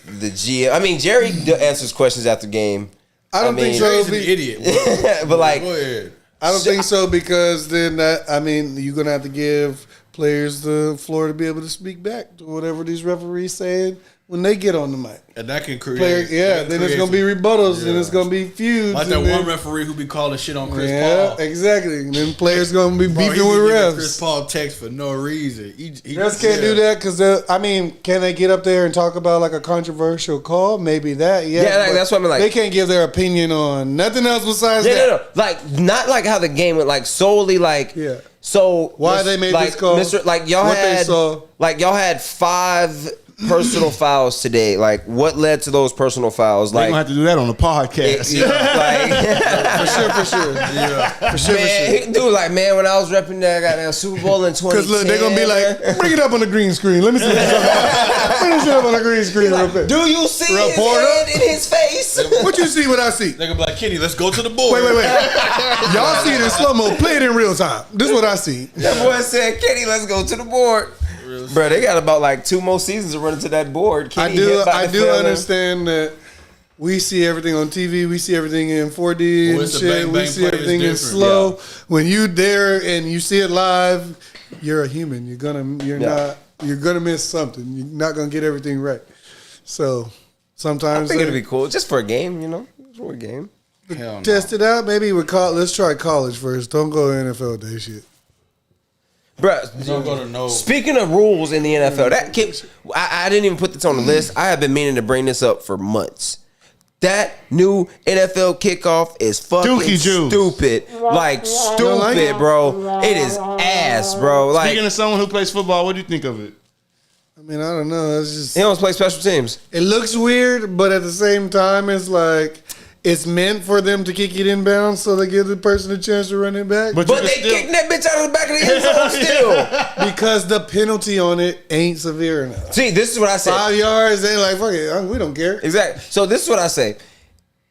the GM. I mean, Jerry answers questions after game.
I don't think so.
He's an idiot.
But like,
go ahead.
I don't think so because then you're gonna have to give players the floor to be able to speak back to whatever these referees saying when they get on the mic.
And that can create.
Then it's going to be rebuttals and it's going to be feuds.
Like that one referee who be calling shit on Chris Paul.
Yeah, exactly. And then players going to be beefing with refs.
Chris Paul text for no reason. He
just can't do that because, can they get up there and talk about like a controversial call? Maybe that, yeah.
Yeah, that's what I mean. Like,
they can't give their opinion on nothing else besides that.
No. Like, not like how the game went, like solely like.
Yeah.
So
why they made this call?
Y'all had 5 personal fouls today. Like, what led to those personal fouls? Like,
we gonna have to do that on the podcast.
For sure. Yeah, for sure.
Dude, like, man, when I was repping that goddamn Super Bowl in 2010,
because look, they're gonna be like, bring it up on the green screen. Let me see. Bring it up on the green screen real quick.
Do you see his head in his face?
What you see? What I see?
They're gonna be like, Kenny, let's go to the board.
Wait. Y'all see it in slow mo. Play it in real time. This is what I see.
That boy said, Kenny, let's go to the board. Bro, they got about like 2 more seasons to run into that board.
I do understand that we see everything on TV. We see everything in 4D and shit. We see everything in slow. Yeah. When you there and you see it live, you're a human. You're gonna miss something. You're not gonna get everything right. So sometimes
I think it'd be cool just for a game. For a game.
Test it out. Maybe let's try college first. Don't go NFL day shit.
Bruh, speaking of rules in the NFL, I didn't even put this on the list. I have been meaning to bring this up for months. That new NFL kickoff is fucking stupid. Like, stupid, bro. It is ass, bro. Like,
speaking of someone who plays football, what do you think of it?
I mean, I don't know. It's just...
He don't play special teams.
It looks weird, but at the same time, it's like... It's meant for them to kick it inbound so they give the person a chance to run it back.
But they kicking that bitch out of the back of the end zone still.
Because the penalty on it ain't severe enough.
See, this is what I say.
5 yards, they like, fuck it, we don't care.
Exactly. So this is what I say.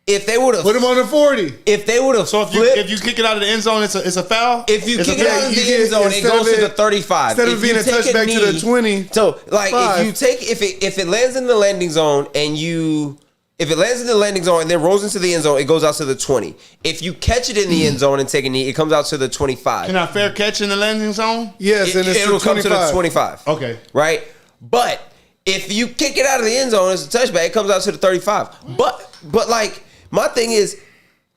If they would have
put him on the 40.
If they would have
if you kick it out of the end zone, it's a foul?
If you kick it out of the end zone, it goes to the 35.
Instead of being a touchback to the 20.
So like if it lands in the landing zone if it lands in the landing zone and then rolls into the end zone, it goes out to the 20. If you catch it in the end zone and take a knee, it comes out to the 25.
Can I fair catch in the landing zone?
Yes, and
it'll come to the 25.
Okay.
Right? But if you kick it out of the end zone as a touchback, it comes out to the 35. But like, my thing is,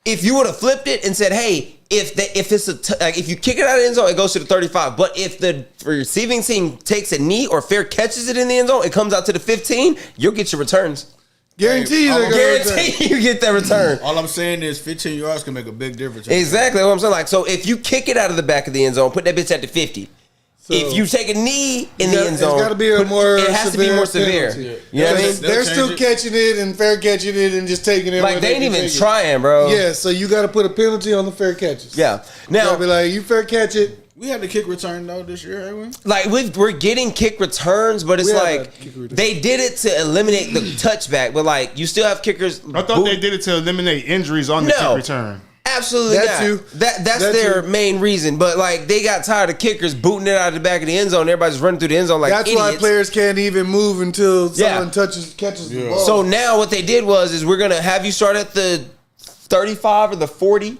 if you would have flipped it and said, hey, if you kick it out of the end zone, it goes to the 35. But if the receiving team takes a knee or fair catches it in the end zone, it comes out to the 15, you'll get your returns.
Guarantee
you get that return.
All I'm saying is 15 yards can make a big difference.
Exactly what I'm saying. Like, so if you kick it out of the back of the end zone, put that bitch at the 50. So if you take a knee in the end zone,
it has
to be more severe.
Yeah. You know what I mean? They're still catching it and fair catching it and just taking it.
Like, they ain't even trying, bro.
Yeah, so you got to put a penalty on the fair catches.
Yeah.
Now, you be like, you fair catch it.
We had the kick return though this year, haven't we?
Like, we're getting kick returns, but it's like they did it to eliminate the touchback, but like you still have kickers.
I thought they did it to eliminate injuries on the kick return.
Absolutely
That
not.
too.
That's
That
their
too.
main reason. But like they got tired of kickers booting it out of the back of the end zone. Everybody's running through the end zone like
That's
idiots.
why players can't even move until someone
Yeah.
catches the ball.
So now what they did is we're gonna have you start at the 35 or the 40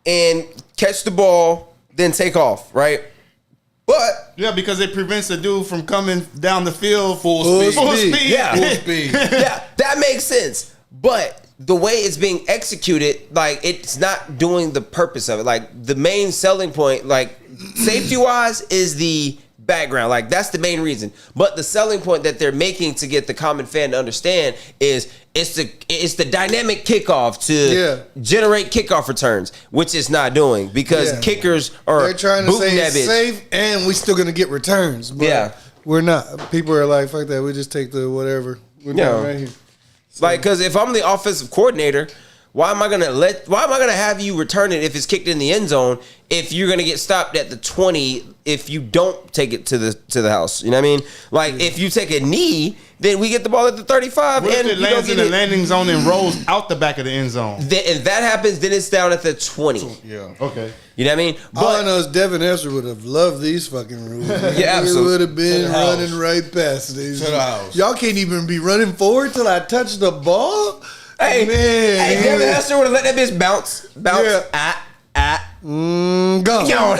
and catch the ball, then take off, right? But
Yeah, because it prevents the dude from coming down the field
Full speed.
yeah,
Full speed.
yeah, that makes sense. But the way it's being executed, like it's not doing the purpose of it. Like the main selling point, like safety wise, is the background. Like that's the main reason. But the selling point that they're making to get the common fan to understand is it's the dynamic kickoff to generate kickoff returns, which it's not doing because kickers are
They're trying to
booting
say
that
it's
bitch.
safe and we still gonna get returns. But we're not. People are like, fuck that. We just take the whatever. We're doing right here.
Like, because if I'm the offensive coordinator, why am I gonna have you return it if it's kicked in the end zone if you're gonna get stopped at the 20 if you don't take it to the house? You know what I mean? Like if you take a knee, then we get the ball at the 35
What
and
if it
you
lands
don't
in
get
the
it.
landing zone and rolls out the back of the end zone?
If that happens, then it's down at the 20.
Yeah.
Okay.
You know what I mean?
All I
But
know is Devin Hester would have loved these fucking rules.
Yeah, absolutely.
He would have been
To the house.
running right past these.
To the house.
Y'all can't even be running forward till I touch the ball.
hey,
man,
Devin Hester would have let that bitch bounce.
Go.
Yo.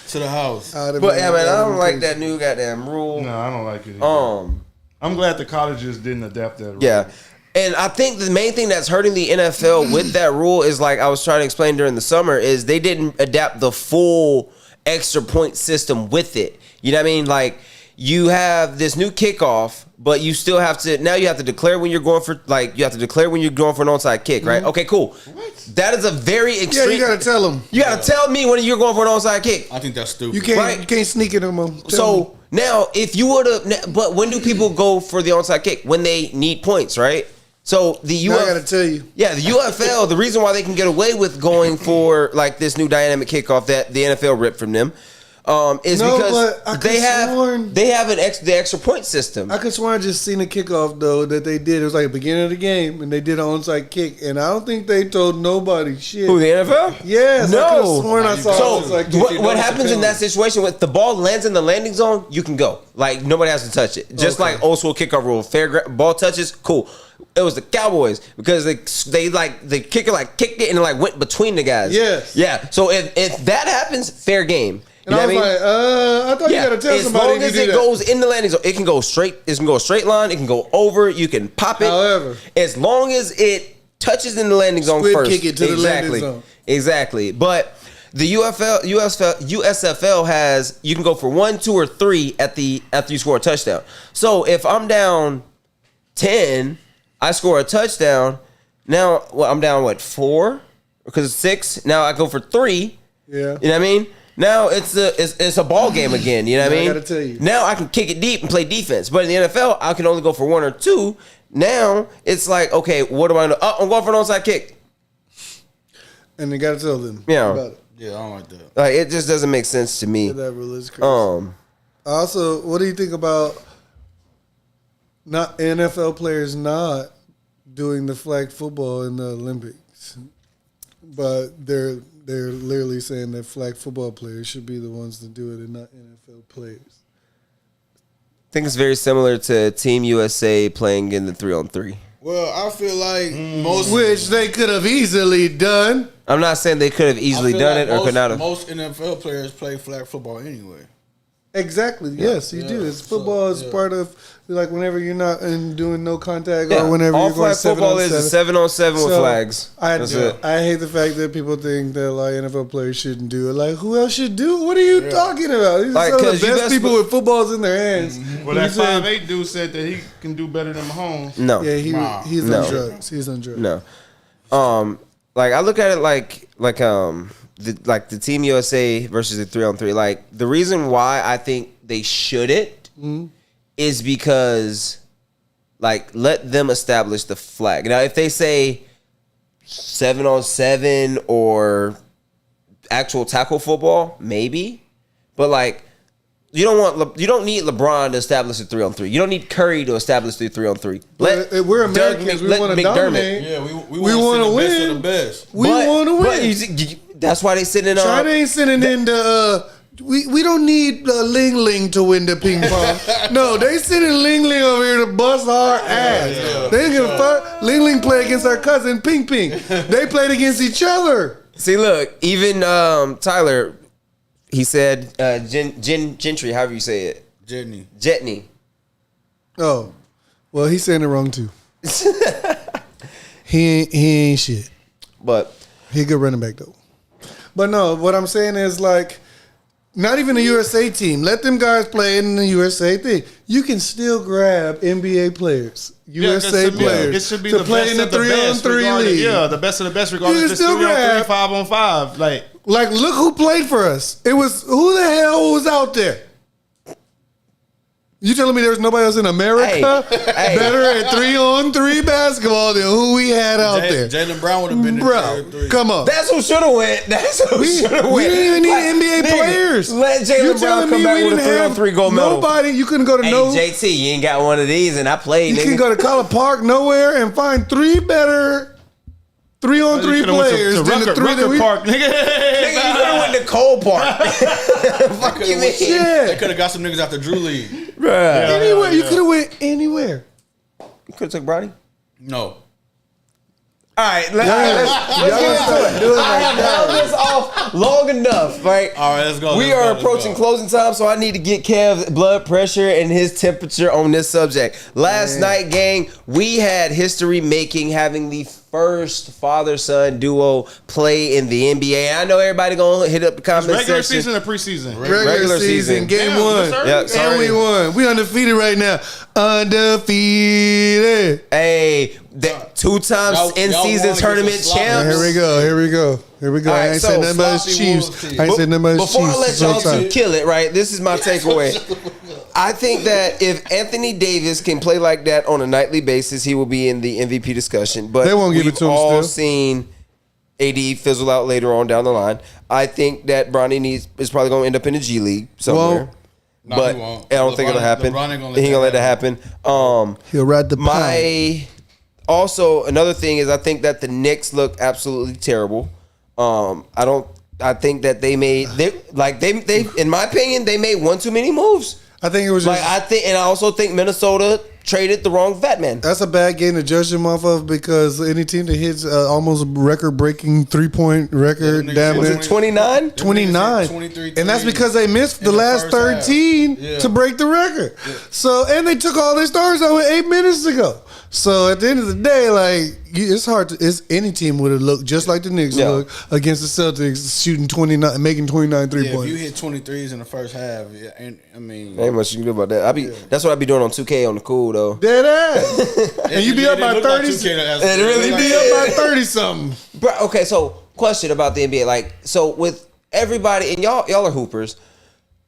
To the house.
But yeah, man, I don't like that new goddamn rule.
No, I don't like it either.
Um.
I'm glad the colleges didn't adapt that rule.
Yeah. And I think the main thing that's hurting the NFL with that rule is like I was trying to explain during the summer is they didn't adapt the full extra point system with it. You know what I mean? Like you have this new kickoff, but you still have to declare when you're going for an onside kick, right? Okay, cool. What? That is a very extreme.
Yeah, you gotta tell them.
You gotta tell me when you're going for an onside kick.
I think that's stupid.
You can't.
Right.
You can't sneak it no more.
So now, if you would have, but when do people go for the onside kick? When they need points, right? So the
I gotta tell you.
yeah, the UFL, the reason why they can get away with going for like this new dynamic kickoff that the NFL ripped from them, is
No,
because
but I
they have the extra point system.
I could swear I just seen a kickoff though that they did. It was like the beginning of the game, and they did an onside kick, and I don't think they told nobody shit.
Who, the NFL?
Yes, I could have
No.
sworn I saw
So
an onside kick.
what happens in that situation when the ball lands in the landing zone? You can go. Like nobody has to touch it. Just like old school kickoff rule. Ball touches, cool. It was the Cowboys because they like the kicker like kicked it and like went between the guys.
Yes.
Yeah. So if that happens, fair game. You
And
know
I
what
was
I mean?
like, I thought you gotta tell
as
somebody
long
to
as
do
it
that.
goes in the landing zone, it can go straight. It can go a straight line. It can go over. You can pop it.
However.
as long as it touches in the landing zone
Squid
first,
kick it to the landing
exactly,
zone.
exactly. But the USFL has you can go for 1, 2, or 3 after you score a touchdown. So if I'm down 10, I score a touchdown. Now I'm down 4 because it's 6. Now I go for 3.
Yeah.
You know what I mean? Now it's a ball game again. You know what I
I
mean?
gotta tell you.
Now I can kick it deep and play defense. But in the NFL, I can only go for 1 or 2. Now it's like, okay, what do I know? Oh, I'm going for an onside kick.
And they gotta tell them
Yeah.
about it.
Yeah, I don't like that.
Like it just doesn't make sense to me.
That rule is crazy. Also, what do you think about not NFL players not doing the flag football in the Olympics? But they're literally saying that flag football players should be the ones to do it and not NFL players.
I think it's very similar to Team USA playing in the 3-on-3.
Well, I feel like most
Which they could have easily done.
I'm not saying they could have easily done it or could not have.
Most NFL players play flag football anyway.
Exactly. Yes, you do. It's football is part of like whenever you're not doing no contact
Yeah.
or whenever
All
you're going
flag football is
7-on-7.
a 7-on-7 with
So,
flags. That's it.
I hate the fact that people think that like NFL players shouldn't do it. Like, who else should do it? What are you talking about? These
Like,
are some of
'cause
the
you
best
best
people
put-
with footballs in their hands.
Well, that 5'8" dude said that he can do better than Mahomes.
No.
Yeah, he's
No.
on drugs. He's on drugs.
No. Like I look at it like the Team USA versus the 3-on-3. Like the reason why I think they shouldn't is because like let them establish the flag. Now if they say 7-on-7 or actual tackle football, maybe. But like You don't need LeBron to establish a 3-on-3. You don't need Curry to establish the 3-on-3.
We're Americans. We want to dominate.
Yeah, we want to win. Best of the best.
We want to win.
That's why they sitting in.
China ain't sitting in the. We don't need Ling Ling to win the ping pong. No, they sending Ling Ling over here to bust our ass.
Yeah.
They ain't gonna fuck. Ling Ling play against our cousin Ping Ping. They played against each other.
See, look, even Tyler, he said Gentry, however you say it. Jetney.
Oh, well, he's saying it wrong too. he ain't shit.
But
he a good running back though. But no, what I'm saying is like, not even the USA team. Let them guys play in the USA thing. You can still grab NBA players, USA players,
it should be
to
the
play
best
in the
of the
3-on-3 league.
Yeah, the best of the best regardless if it's 3-on-3, 5-on-5.
Like, look who played for us. It was, who the hell was out there? You telling me there's nobody else in America better at 3-on-3 basketball than who we had out there?
Jaylen Brown would have been
Bro, come on.
That's who should have went.
We didn't even need NBA players.
Let Jaylen Brown come back with a 3-on-3 gold medal.
Nobody, you couldn't go to
JT, you ain't got one of these, and I played.
You can go to College Park nowhere and find 3 better 3-on-3 players than the 3 that we.
Park, nigga.
You could have went to Cole Park. Fuck you, man.
They could have got some niggas out the Drew League.
Anywhere. You could have went anywhere.
You could have took Brody?
No.
All right, let's get into it. I have held this off long enough, right?
All right, let's go.
We are approaching closing time, so I need to get Kev's blood pressure and his temperature on this subject. Last night, gang, we had history making having the first father-son duo play in the NBA. I know everybody gonna hit up the comment
regular
section.
season or preseason?
Regular season, game 1.
Yep,
and we won. We undefeated right now. Undefeated.
Hey, 2 times in-season tournament champs.
Here we go.
All
I
right,
ain't saying nothing about his Chiefs. I ain't saying nothing about his Chiefs.
Before I let y'all two kill it, right? This is my takeaway. I think that if Anthony Davis can play like that on a nightly basis, he will be in the MVP discussion. But
they won't give it to him
all
still.
Seen AD fizzle out later on down the line. I think that Bronny is probably going to end up in the G League somewhere.
No,
but
he won't.
I don't think it'll happen. He ain't gonna let that happen.
He'll ride the pine.
Also, another thing is I think that the Knicks look absolutely terrible. I think that they in my opinion, they made one too many moves.
I think it was just,
I also think Minnesota traded the wrong vet man.
That's a bad game to judge them off of because any team that hits almost record-breaking 3-point record, damn
was
it,
it 29?
29, and that's because they missed the last 13 to break the record. Yeah. So, and they took all their stars out 8 minutes ago. So at the end of the day, like it's hard to. Any team would have looked just like the Knicks look against the Celtics, shooting 29, making 29 3-pointers.
If you hit 23s in the first half, and I mean,
ain't much you can do about that. That's what I be doing on 2K on the cool though.
Dead ass, and you be up by 30. It really be up by 30 something.
Bro, okay, so question about the NBA, like so with everybody, and y'all are hoopers,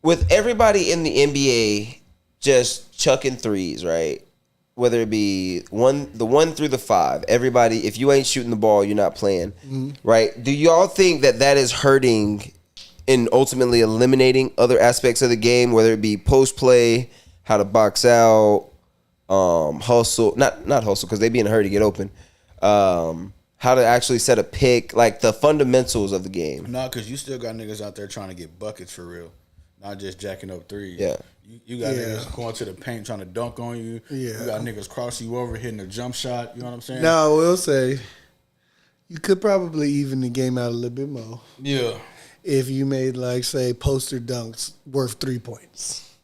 with everybody in the NBA just chucking threes, right? Whether it be the 1 through the 5, everybody, if you ain't shooting the ball, you're not playing, right? Do y'all think that is hurting and ultimately eliminating other aspects of the game, whether it be post play, how to box out, hustle, not hustle because they be in a hurry to get open, how to actually set a pick, like the fundamentals of the game?
No, because you still got niggas out there trying to get buckets for real, not just jacking up threes.
Yeah.
You got niggas going to the paint trying to dunk on you. Yeah. You got niggas crossing you over, hitting a jump shot. You know what I'm saying?
Now, I will say, you could probably even the game out a little bit more.
Yeah.
If you made, like, say, poster dunks worth 3 points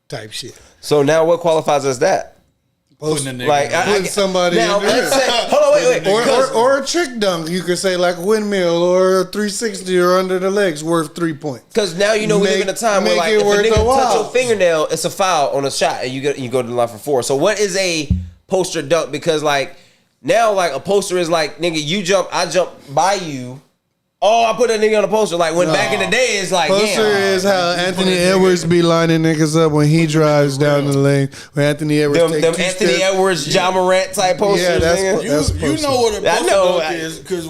type shit.
So now what qualifies as that?
Putting
somebody
now,
in there.
let's say, hold on, wait.
Or a trick dunk, you could say like a windmill or a 360 or under the legs worth 3 points.
Because now we live in a time where like if a nigga touch your fingernail, it's a foul on a shot and you go to the line for 4. So what is a poster dunk? Because like now like a poster is like nigga you jump, I jump by you. Oh, I put a nigga on a poster. Like when back in the day, it's like
poster is how Anthony Edwards be lining niggas up when he drives down the lane. When Anthony Edwards
them Anthony Edwards, Ja Morant type posters.
Yeah, that's
you know what a poster dunk is because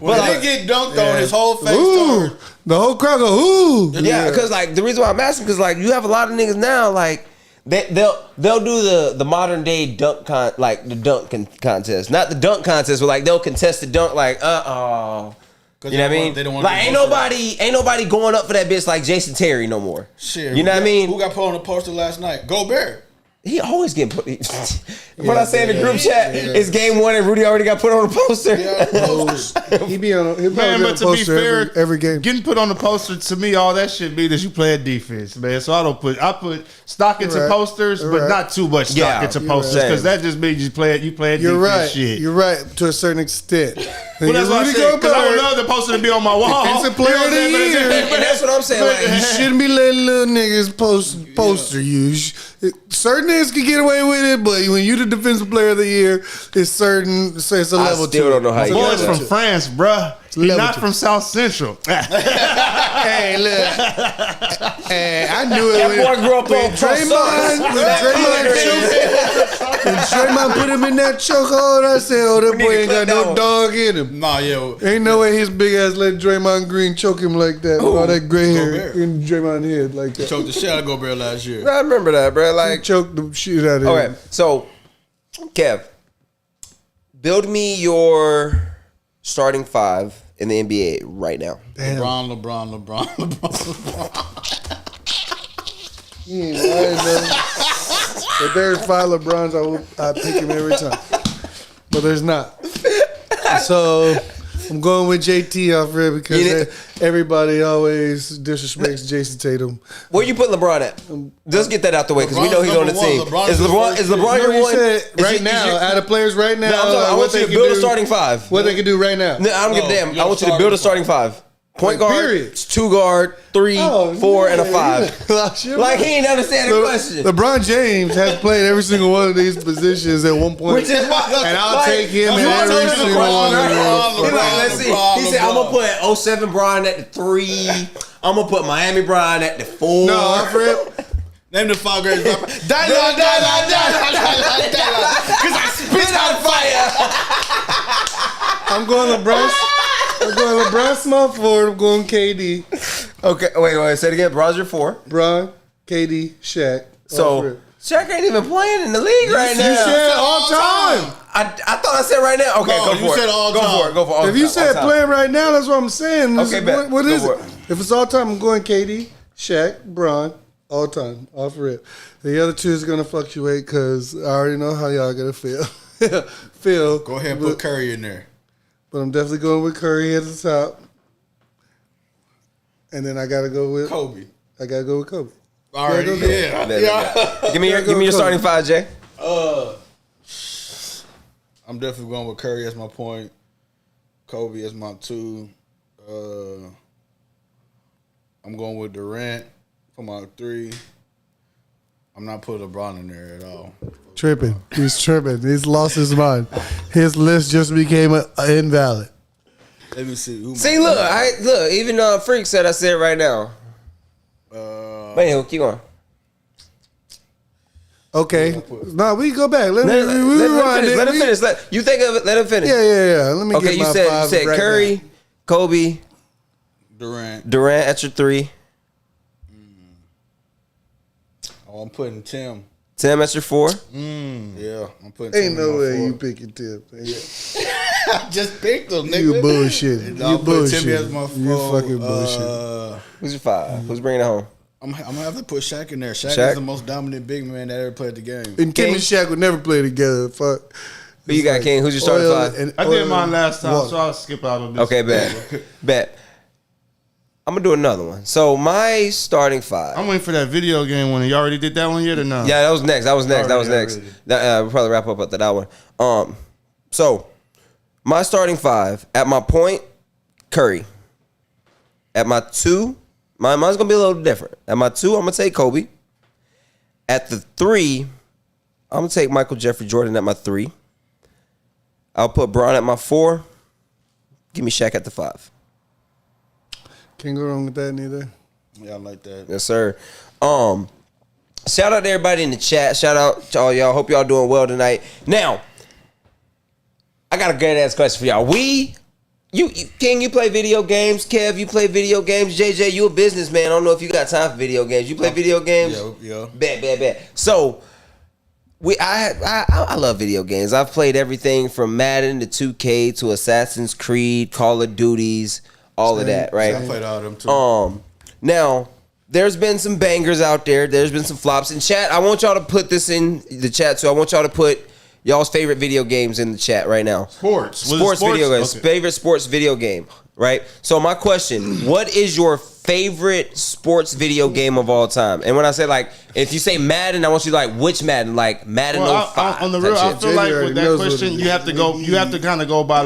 when they get dunked on, his whole face turns.
The whole crowd go, ooh.
Yeah, because like the reason why I'm asking, because like you have a lot of niggas now, like they'll do the modern day dunk contest, not the dunk contest, but like they'll contest the dunk, like you know what I mean? They don't want like ain't nobody going up for that bitch like Jason Terry no more.
Shit,
you know what I mean?
Who got put on the poster last night? Gobert.
He always get put. What I say in the group chat is game 1 and Rudy already got put on the poster.
He be on. He
Man, but to be fair,
every game
getting put on the poster to me, all that shit be that you play a defense, man. So I put stock into posters, but not too much stock into posters because that just means you play a defense shit.
You're right to a certain extent.
Well, that's what I said, because I would love the poster to be on my wall.
Defensive player of the year.
And that's what I'm saying. Like,
you shouldn't be letting little niggas poster you. Certain niggas can get away with it, but when you the defensive player of the year, it's a level two.
I still don't know how you
boys from France, bruh. He's not from South Central.
Hey, look. Hey, I knew it.
That boy grew up on
Draymond put him in that chokehold, I said, oh, that boy ain't got no dog in him.
Nah, yo.
Ain't no way his big ass let Draymond Green choke him like that. All that gray hair in Draymond head like that.
Choked the shit out of Gobert last year.
I remember that, bro. Like,
he choked the shit out of him.
Okay, so, Kev, build me your starting 5 in the NBA right now.
Damn.
LeBron.
If there's 5 LeBrons, I pick him every time. But there's not. So I'm going with JT off here because everybody always disrespects Jason Tatum.
Where you put LeBron at? Just get that out the way because we know he's on the team. Is LeBron your one?
Right now, out of players right now,
I want you to build a starting 5.
What they can do right now?
No, I don't give a damn. I want you to build a starting 5. Point guard, 2 guard, 3, 4, and a 5. Like he ain't understand the question.
LeBron James has played every single one of these positions at one point, and I'll take him in every single one of them.
Let's see. He said, "I'm gonna put 07 Bron at the 3. I'm gonna put Miami Bron at the 4."
No, Alfred.
Name the 5 greatest rappers. Die.
Because I spit on fire.
I'm going LeBron. I'm going LeBron small forward. I'm going KD.
Okay, wait. Say it again. Bron's your 4.
Bron, KD, Shaq.
So Shaq ain't even playing in the league right now.
You said all time.
I thought I said right now. Okay,
no,
go for it.
You said all time.
Go for it.
If you said playing right now, that's what I'm saying.
Okay, bet.
What is it? If it's all time, I'm going KD, Shaq, Bron, all time, all for it. The other 2 is gonna fluctuate because I already know how y'all gonna feel.
Go ahead and put Curry in there.
But I'm definitely going with Curry at the top. And then I got to go with
Kobe.
I got to go with Kobe.
All right, yeah.
Give me your starting 5, Jay.
I'm definitely going with Curry as my point. Kobe as my 2. I'm going with Durant for my 3. I'm not putting LeBron in there at all.
Tripping. He's tripping. He's lost his mind. His list just became invalid.
Let me see.
Look. Even Freak said I said it right now. But anyway, keep going.
Okay. No, we go back. Let him
finish. You think of it. Let him finish.
Yeah. Let me get my 5
you said
right
Curry,
now.
Kobe,
Durant
at your 3.
Oh, I'm putting Tim.
Tim at your 4.
Yeah, I'm putting
Ain't
Tim
no way
4.
you picking Tim.
I just picked him, nigga.
You bullshitting. You bullshitting.
Timmy as my 4.
You fucking bullshitting.
Who's your 5? Who's bringing it home?
I'm gonna have to put Shaq in there. Shaq is the most dominant big man that ever played the game.
And Kim and Shaq would never play together. Fuck.
Who you got, King? Who's your starting 5?
I did mine last time, so I'll skip out on this.
Okay, bet. I'm gonna do another one. So my starting 5.
I'm waiting for that video game one. You already did that one yet or no?
Yeah, that was next. We'll probably wrap up at that one. So my starting 5 at my point, Curry. At my 2, mine's gonna be a little different. At my 2, I'm gonna take Kobe. At the 3, I'm gonna take Michael Jeffrey Jordan at my 3. I'll put Bron at my 4. Give me Shaq at the 5.
Can't go wrong with that neither.
Yeah, I like that.
Yes, sir. Shout out to everybody in the chat. Shout out to all y'all. Hope y'all doing well tonight. Now, I got a great ass question for y'all. We King, you play video games. Kev, you play video games. JJ, you a businessman. I don't know if you got time for video games. You play video games?
Yeah.
Bad. So I love video games. I've played everything from Madden to 2K to Assassin's Creed, Call of Duties, all of that, right?
I played all of them too.
Now there's been some bangers out there. There's been some flops. In chat, I want y'all to put this in the chat too. I want y'all to put y'all's favorite video games in the chat right now.
Sports
Video games.
Okay.
Favorite sports video game, right? So my question, what is your favorite sports video game of all time? And when I say like, if you say Madden, I want you to like, which Madden? Like Madden 05.
On the real, I feel like with that question, you have to kind of go by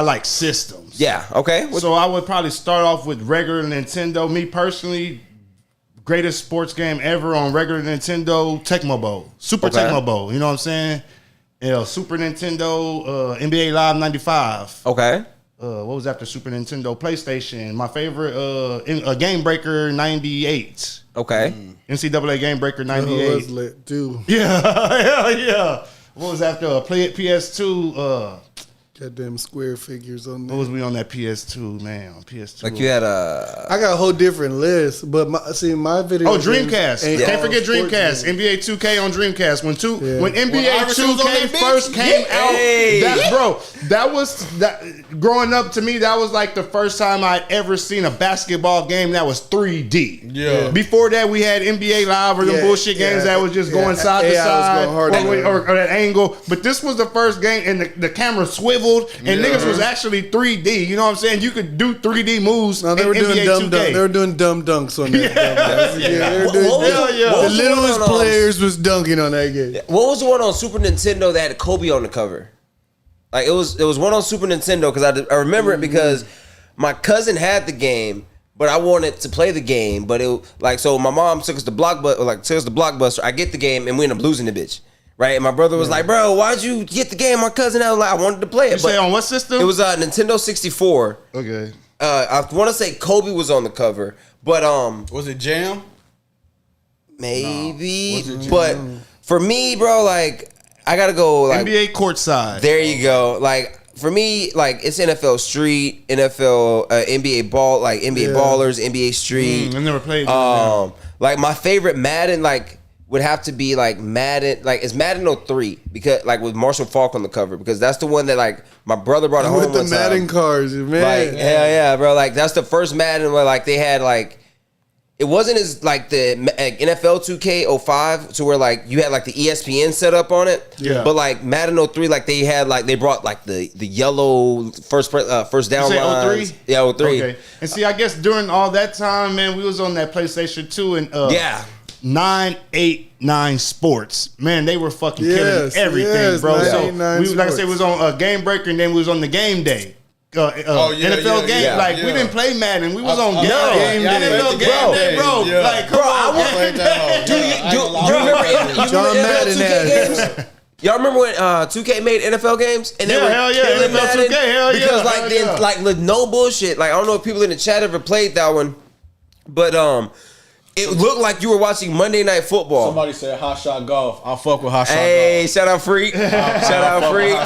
like systems.
Yeah, okay.
So I would probably start off with regular Nintendo. Me personally, greatest sports game ever on regular Nintendo, Tecmo Bowl. Super Tecmo Bowl. You know what I'm saying? Super Nintendo, NBA Live 95.
Okay.
What was after Super Nintendo? PlayStation. My favorite, Game Breaker 98.
Okay.
NCAA Game Breaker 98.
That was lit too.
Yeah. What was after PS2?
Goddamn square figures on there.
What was we on that PS2, man? On PS2.
Like you had
I got a whole different list, but my video.
Oh, Dreamcast! Can't forget
sports
Dreamcast.
games.
NBA 2K on Dreamcast. When NBA
When
2K first came out, that was growing up to me. That was like the first time I'd ever seen a basketball game that was 3D.
Yeah.
Before that, we had NBA Live or the bullshit games that was just going side to side or that angle. But this was the first game, and the camera swiveled, and niggas was actually 3D. You know what I'm saying? You could do 3D moves.
No, they were doing dumb dunks. They were doing dumb dunks on that. The littlest players was dunking on that game.
What was the one on Super Nintendo that had Kobe on the cover? Like it was one on Super Nintendo because I remember it because my cousin had the game, but I wanted to play the game. But so my mom took us to Blockbuster. I get the game and we end up losing the bitch. Right, and my brother was like, "Bro, why'd you get the game?" My cousin, I was like, "I wanted to play it."
You say on what system?
It was Nintendo 64.
Okay.
I want to say Kobe was on the cover, but
was it Jam?
Maybe.
No.
But for me, bro, like I gotta go like
NBA courtside.
There you go. Like for me, like it's NFL Street, NFL, NBA ball, like NBA Ballers, NBA Street.
I never played.
Like my favorite Madden, like would have to be like Madden, like it's Madden 03 because like with Marshall Faulk on the cover because that's the one that like my brother brought it home
with the
one time.
Madden cards, man.
Like hell yeah, bro. Like that's the first Madden where like they had like it wasn't as like the NFL 2K05 to where like you had like the ESPN set up on it.
Yeah.
But like Madden 03, like they had like they brought like the yellow first down lines.
03?
Yeah, 03.
Okay. And see, I guess during all that time, man, we was on that PlayStation 2 and 989 Sports. Man, they were fucking killing everything, bro. So we, like I said, we was on Game Breaker and then we was on the Game Day. NFL game, like we didn't play Madden, we was on game day, bro. Like, come on,
do you remember
John Madden
2K games? Y'all remember when 2K made NFL games? And they were killing
NFL 2K, hell yeah.
Because like then, like with no bullshit, like I don't know if people in the chat ever played that one, but it looked like you were watching Monday Night Football.
Somebody said Hot Shot Golf. I'll fuck with Hot Shot Golf.
Hey, shout out Freak. Shout out Freak.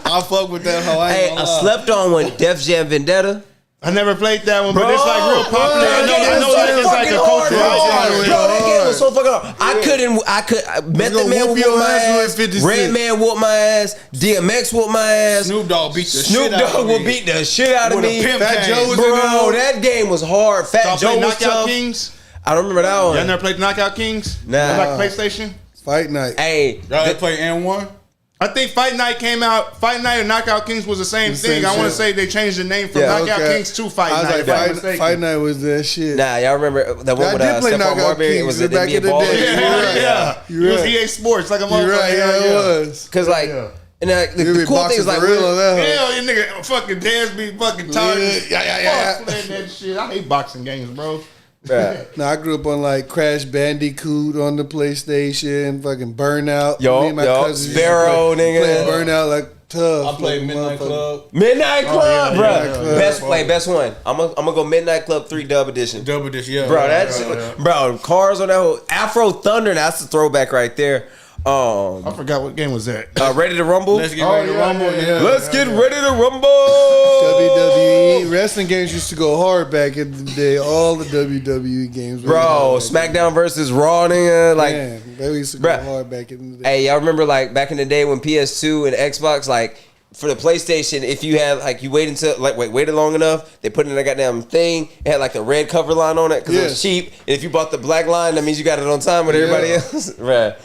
I'll fuck with that hoe.
I slept on one, Def Jam Vendetta.
I never played that one, but it's like real popular.
I know that it's like a culture. Bro, that game was so fucking hard. I Method Man whooped my ass. Redman whooped my ass. DMX whooped my ass.
Snoop Dogg beat the
shit out of me. Snoop Dogg will beat the shit out of me.
Fat Joe was
bro, that game was hard. Fat Joe was
Knockout
tough.
Kings.
I don't remember that one.
Y'all never played Knockout Kings?
Nah.
Like PlayStation?
Fight Night.
Hey,
y'all play N1?
I think Fight Night came out. Fight Night and Knockout Kings was the same thing. I want to say they changed the name from Knockout Kings to Fight Night.
Like, Fight Night was that shit.
Nah, y'all remember that one with Stephon Marbury? It was the
back in the day.
Yeah. It was EA Sports, like a motherfucker.
You're right, it was.
Because like, and the cool thing is like,
hell, you nigga fucking dance be fucking tired.
Yeah.
Playing that shit. I hate boxing games, bro.
Right.
Now I grew up on like Crash Bandicoot on the PlayStation, fucking Burnout.
Yo, Sparrow, nigga.
Playing Burnout like tough.
I played Midnight Club.
Midnight Club, bro.
Club.
Best one. I'm gonna go Midnight Club 3 Dub Edition.
Dub Edition, yeah.
Bro, that's bro. Cars on that whole Afro Thunder. That's the throwback right there.
I forgot what game was that.
Ready to Rumble.
Let's get ready to rumble. Yeah.
Let's get ready to rumble.
WWE wrestling games used to go hard back in the day. All the WWE games,
Bro, SmackDown versus Raw, nigga. Like,
man, they used to go hard back in the day.
hey, y'all remember like back in the day when PS2 and Xbox, like for the PlayStation, if you had like you wait until like waited long enough, they put in a goddamn thing. It had like the red cover line on it because it was cheap. And if you bought the black line, that means you got it on time with everybody else. Right.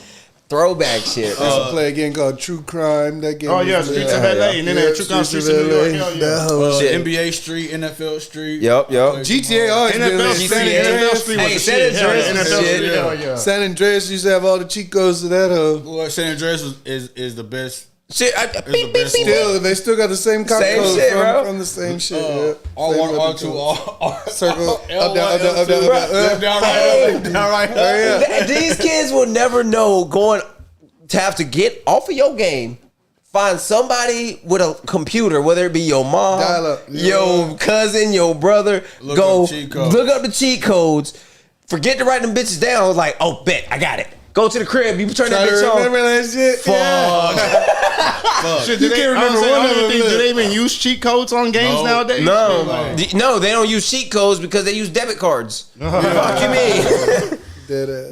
Throwback shit.
I used to play a game called True Crime. That game.
Oh yeah, Streets of LA, and then they had True Crime Streets of New York. Hell yeah.
NBA Street, NFL Street.
Yep.
GTA always
NFL Street was the shit. NFL Street. Hell yeah.
San Andreas used to have all the cheat codes to that hoe.
Boy, San Andreas is the best.
Shit,
They still got the same code
shit, bro.
from the same shit.
R1, R2, R
circle, up, down,
left, down, right.
These kids will never know going to have to get off of your game. Find somebody with a computer, whether it be your mom,
Dial up.
your cousin, your brother.
Look
up the cheat codes. Forget to write them bitches down. I was like, oh, bet, I got it. Go to the crib. You turn that bitch on.
Remember that shit?
Shit, you can't remember one of them. Do they even use cheat codes on games nowadays?
No, they don't use cheat codes because they use debit cards. Fuck you mean?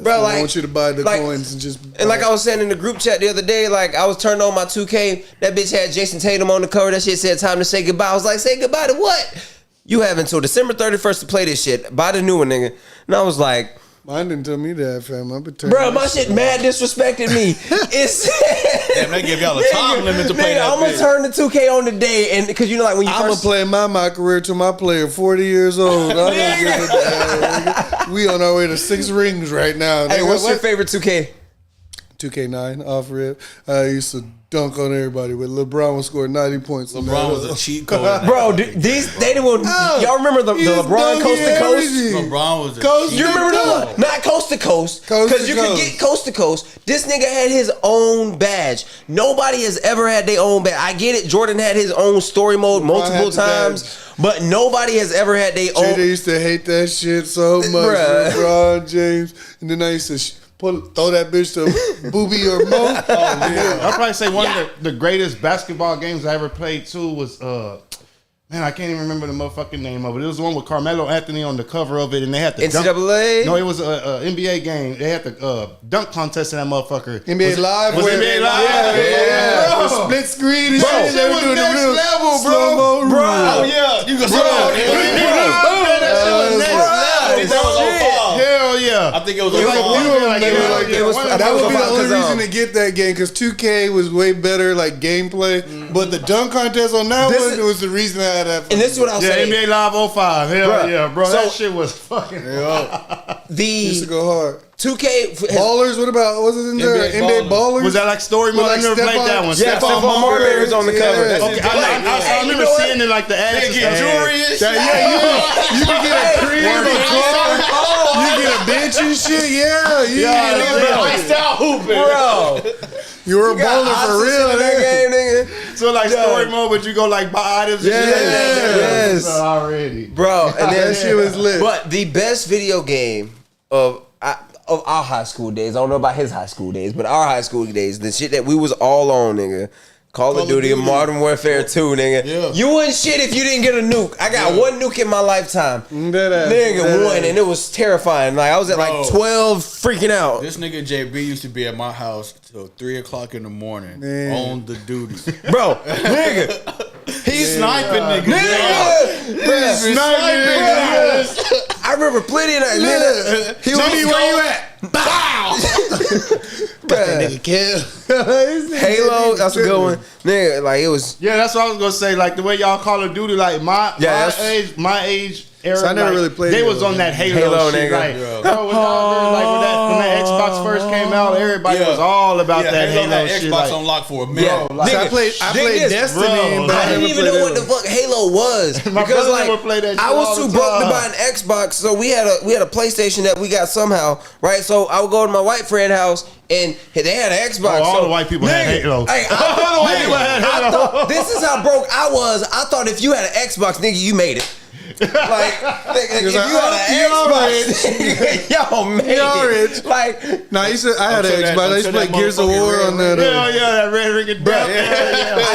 Bro, like, I want you to buy the coins and just.
And like I was saying in the group chat the other day, like I was turning on my 2K. That bitch had Jason Tatum on the cover. That shit said time to say goodbye. I was like, say goodbye to what? You have until December 31st to play this shit. Buy the new one, nigga. And I was like.
Mine didn't tell me that, fam. I've been
bro, my shit mad disrespected me.
Damn, they give y'all a time limit to play that.
I'm gonna turn the 2K on today, and because you know, like when you
I'm gonna play my career till my player 40 years old. We on our way to 6 rings right now.
Hey, what's your favorite 2K?
2K9 off rip. I used to dunk on everybody, but LeBron was scoring 90 points.
LeBron was a cheat code.
Bro, they didn't. Y'all remember the LeBron coast to coast?
LeBron was a
coast. You remember not coast to coast? Because you could get coast to coast. This nigga had his own badge. Nobody has ever had their own badge. I get it. Jordan had his own story mode multiple times, but nobody has ever had their own.
They used to hate that shit so much. LeBron James, and then I used to. Throw that bitch to Booby or Mo.
I'd probably say one of the greatest basketball games I ever played too was man, I can't even remember the motherfucking name of it. It was the one with Carmelo Anthony on the cover of it, and they had the
NCAA.
No, it was a NBA game. They had the dunk contest in that motherfucker.
NBA Live.
Was NBA Live?
Yeah. The split screen and shit.
They were doing the real
level, bro.
Oh yeah, you can
Hell yeah!
I think it was
that would be the only reason to get that game because 2K was way better like gameplay, but the dunk contest on that one was the reason I had that.
And this is what I'll say:
NBA Live 05. Hell yeah, bro! So, that shit was fucking.
Used to go hard.
2K
Ballers. What about was it in there? NBA Ballers.
Was that like story mode? I never played that one.
Yeah, Stephon Marbury was on the cover.
Okay, I remember seeing it like the ads.
They get jewelry and shit.
You can get a crib, a car. You get a bench and shit. Yeah,
iced out hooping,
bro. You were a bowler for real,
nigga.
So like story mode, but you go like buy items.
Yes,
already,
bro. And
that shit was lit.
But the best video game of our high school days, I don't know about his high school days, but our high school days, the shit that we was all on, nigga. Call of Duty and Modern Warfare 2, nigga. Yeah. You wouldn't shit if you didn't get a nuke. I got one nuke in my lifetime. Nigga, one, and it was terrifying. Like I was at like 12 freaking out.
This nigga JB used to be at my house till 3 o'clock in the morning on the duty.
Bro, nigga. He's
sniping niggas.
Nigga. Sniping niggas. I remember plenty of that.
He was where you at? Bow! That nigga kill.
Halo, that's a good one. Nigga, like it was.
Yeah, that's what I was gonna say. Like the way y'all Call of Duty, like my age era.
So I never really played.
They was on that Halo shit.
Nigga.
Like, bro, when that Xbox first came out, everybody was all about that Halo shit.
Xbox on lock for a minute.
So I played Destiny, but
I didn't even know what the fuck Halo was because like I was too broke to buy an Xbox, so we had a PlayStation that we got somehow, right? So I would go to my white friend friend's house and they had an Xbox.
All the white people had Halo.
Hey, I thought, this is how broke I was. I thought if you had an Xbox, nigga, you made it. Like, if you had an Xbox, yo, made it. Like,
nah, I had an Xbox. I used to play Gears of War on that.
That red ring of death.
I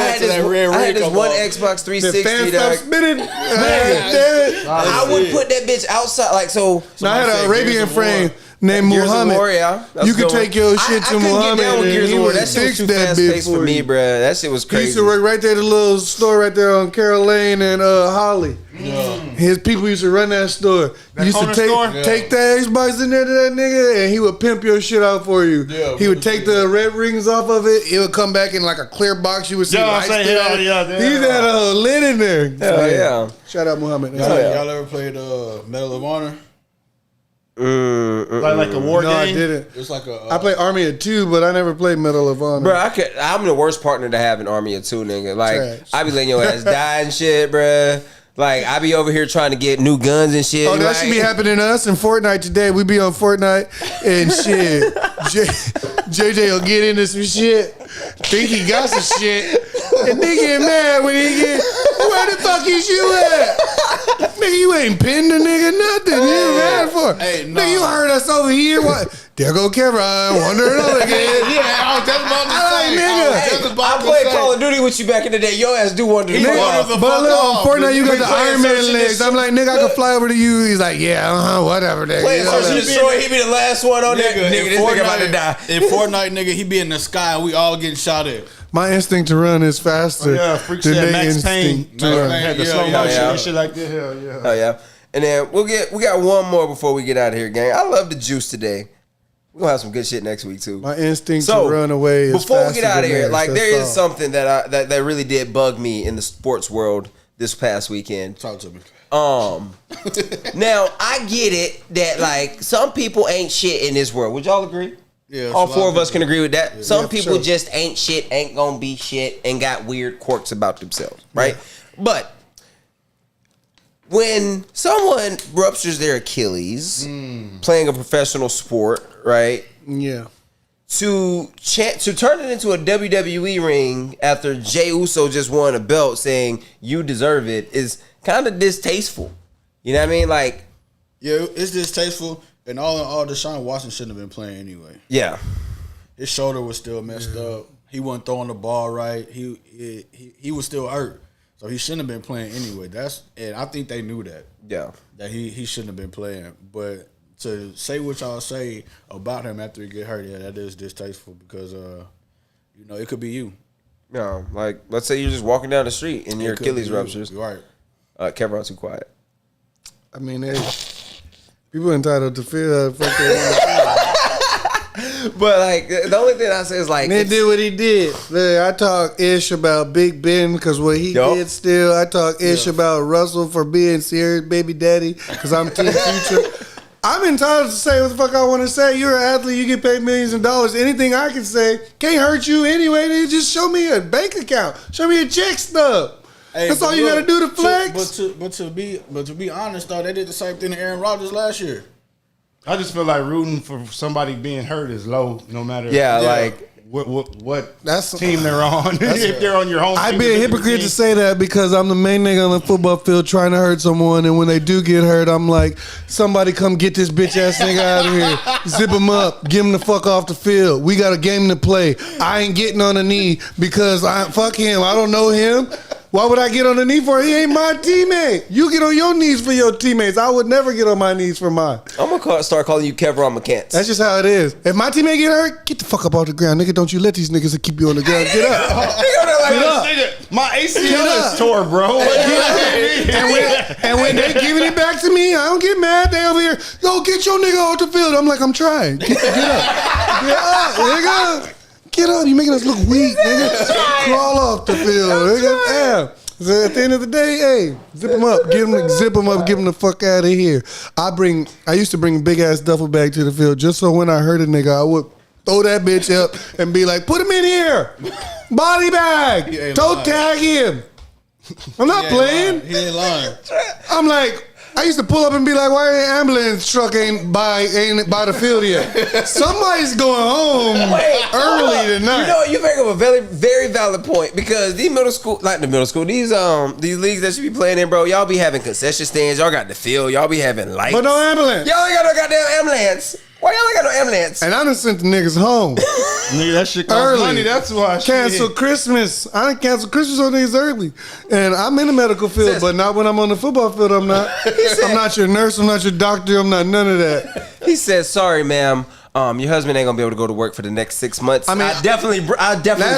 had this one Xbox 360.
The fan stopped spinning.
I would put that bitch outside. Like, so.
I had an Arabian friend named Muhammad. You could take your shit to Muhammad and he would fix that bitch
for me, bro. That shit was crazy.
He used to work right there, the little store right there on Carroll Lane and Holly.
Yeah.
His people used to run that store.
That
used to take the Xbox in there to that nigga, and he would pimp your shit out for you. Yeah, he would take the red rings off of it. It would come back in like a clear box. You would see lights there. He had a lid in there.
Hell yeah.
Shout out Muhammad.
Y'all ever played Medal of Honor?
Like a war game?
No, I didn't.
It's like
I played Army of Two, but I never played Medal of Honor.
Bro, I'm the worst partner to have in Army of Two, nigga. Like, I be letting your ass die and shit, bro. Like, I be over here trying to get new guns and shit.
Oh, that should be happening to us in Fortnite today. We be on Fortnite and shit. JJ will get into some shit, think he got some shit, and then get mad when he get, where the fuck is you at? Nigga, you ain't pinned a nigga nothing. You mad for?
Hey,
nigga, you heard us over here. What? There go Kevin, wandering on again.
Yeah, I was just about to say.
Nigga.
I played Call of Duty with you back in the day. Your ass do wonder.
But look, on Fortnite, you got the Iron Man legs. I'm like, nigga, I can fly over to you. He's like, yeah, whatever, nigga.
Playing Search and Destroy, he be the last one on there. Nigga, this nigga about to die.
In Fortnite, nigga, he be in the sky and we all getting shot at.
My instinct to run is faster
Freak
than
said
their
Max Payne.
instinct to run.
Had the slow motion and shit like that. Hell yeah.
Oh yeah. And then we got one more before we get out of here, gang. I love the juice today. We're gonna have some good shit next week too.
My instinct to run away is
before we get out of here, like there is
all.
something that really did bug me in the sports world this past weekend.
Talk to me.
Now I get it that like some people ain't shit in this world. Would y'all agree?
Yeah,
all four of us can agree with that.
Yeah.
Some people just ain't shit, ain't gonna be shit, and got weird quirks about themselves, right? Yeah. But when someone ruptures their Achilles playing a professional sport, right?
Yeah.
To turn it into a WWE ring after Jey Uso just won a belt saying you deserve it is kind of distasteful. You know what I mean? Like,
yeah, it's distasteful. And all in all, Deshaun Watson shouldn't have been playing anyway.
Yeah.
His shoulder was still messed up. He wasn't throwing the ball right. He was still hurt. So he shouldn't have been playing anyway. And I think they knew that.
Yeah.
That he shouldn't have been playing. But to say what y'all say about him after he get hurt, yeah, that is distasteful because it could be you.
No, like let's say you're just walking down the street and your Achilles ruptures.
Right.
Kevin, too quiet.
I mean, people entitled to feel that fuck they want to feel.
But like the only thing I say is like
he did what he did. Look, I talk ish about Big Ben because what he did still. I talk ish about Russell for being serious baby daddy because I'm Team Future. I'm entitled to say what the fuck I want to say. You're an athlete. You get paid millions of dollars. Anything I can say can't hurt you anyway. They just show me a bank account. Show me a check stub. Hey, that's all you got to do to flex.
But to be honest though, they did the same thing to Aaron Rodgers last year.
I just feel like rooting for somebody being hurt is low, no matter
like
what team they're on. If they're on your home,
I'd be a hypocrite to say that because I'm the main nigga on the football field trying to hurt someone, and when they do get hurt, I'm like, somebody come get this bitch ass nigga out of here, zip him up, give him the fuck off the field. We got a game to play. I ain't getting on the knee because fuck him. I don't know him. Why would I get on the knee for him? He ain't my teammate. You get on your knees for your teammates. I would never get on my knees for mine.
I'm gonna start calling you Kevron McCants.
That's just how it is. If my teammate get hurt, get the fuck up off the ground, nigga. Don't you let these niggas keep you on the ground. Get up. Get up.
My ACL is tore, bro.
And when they giving it back to me, I don't get mad. They over here, yo, get your nigga off the field. I'm like, I'm trying. Get up. Get up, nigga. Get up. You making us look weak, nigga. Crawl off the field, nigga. Damn. So at the end of the day, hey, zip them up. Zip them up. Give them the fuck out of here. I used to bring a big ass duffel bag to the field just so when I hurt a nigga, I would throw that bitch up and be like, put him in here. Body bag. Toe tag him. I'm not playing.
He ain't lying.
I'm like, I used to pull up and be like, "Why ain't ambulance truck ain't by the field yet? Somebody's going home early tonight."
You know, you bring up a very, very valid point because these middle school, these leagues that you be playing in, bro, y'all be having concession stands. Y'all got the field. Y'all be having lights,
but no ambulance.
Y'all ain't got no goddamn ambulance. Why y'all ain't got no ambulance?
And I done sent the niggas home.
Nigga, that shit costs
Early.
money. That's why I
Cancel Christmas. I done cancel Christmas on niggas early. And I'm in the medical field, but not when I'm on the football field. I'm not. I'm not your nurse. I'm not your doctor. I'm not none of that.
He said, "Sorry, ma'am. Your husband ain't gonna be able to go to work for the next 6 months." I mean, I definitely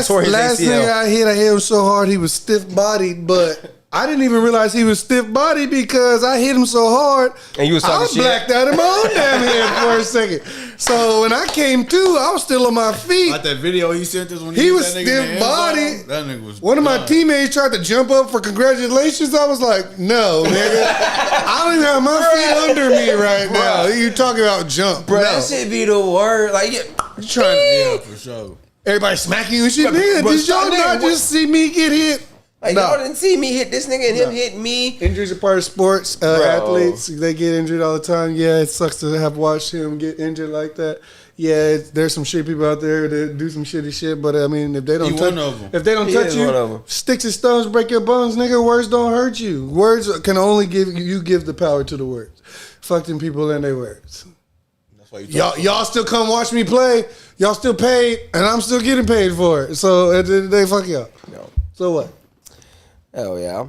tore his
last
ACL.
nigga I hit him so hard he was stiff bodied, but I didn't even realize he was stiff bodied because I hit him so hard.
And you was talking shit.
I blacked out in my own damn head for a second. So when I came to, I was still on my feet.
Like that video he sent us when
he was
that nigga
stiff bodied.
That nigga was
One of my teammates tried to jump up for congratulations. I was like, no, nigga. I don't even have my feet under me right now. You talking about jump.
Bro,
no.
that shit be the word. Like,
You trying to,
yeah, for sure.
everybody smacking you and shit. Nigga,
but
did y'all not just see me get hit?
Like,
No.
y'all didn't see me hit this nigga and him hit me.
Injuries are part of sports. Athletes, they get injured all the time. Yeah, it sucks to have watched him get injured like that. Yeah, there's some shit people out there that do some shitty shit, but I mean, if they don't touch, if they don't touch you, sticks and stones break your bones, nigga. Words don't hurt you. Words can only give the power to the words. Fuck them people and their words.
That's why
y'all still come watch me play. Y'all still paid, and I'm still getting paid for it. So at the end of the day, fuck y'all.
No.
So what?
Hell yeah.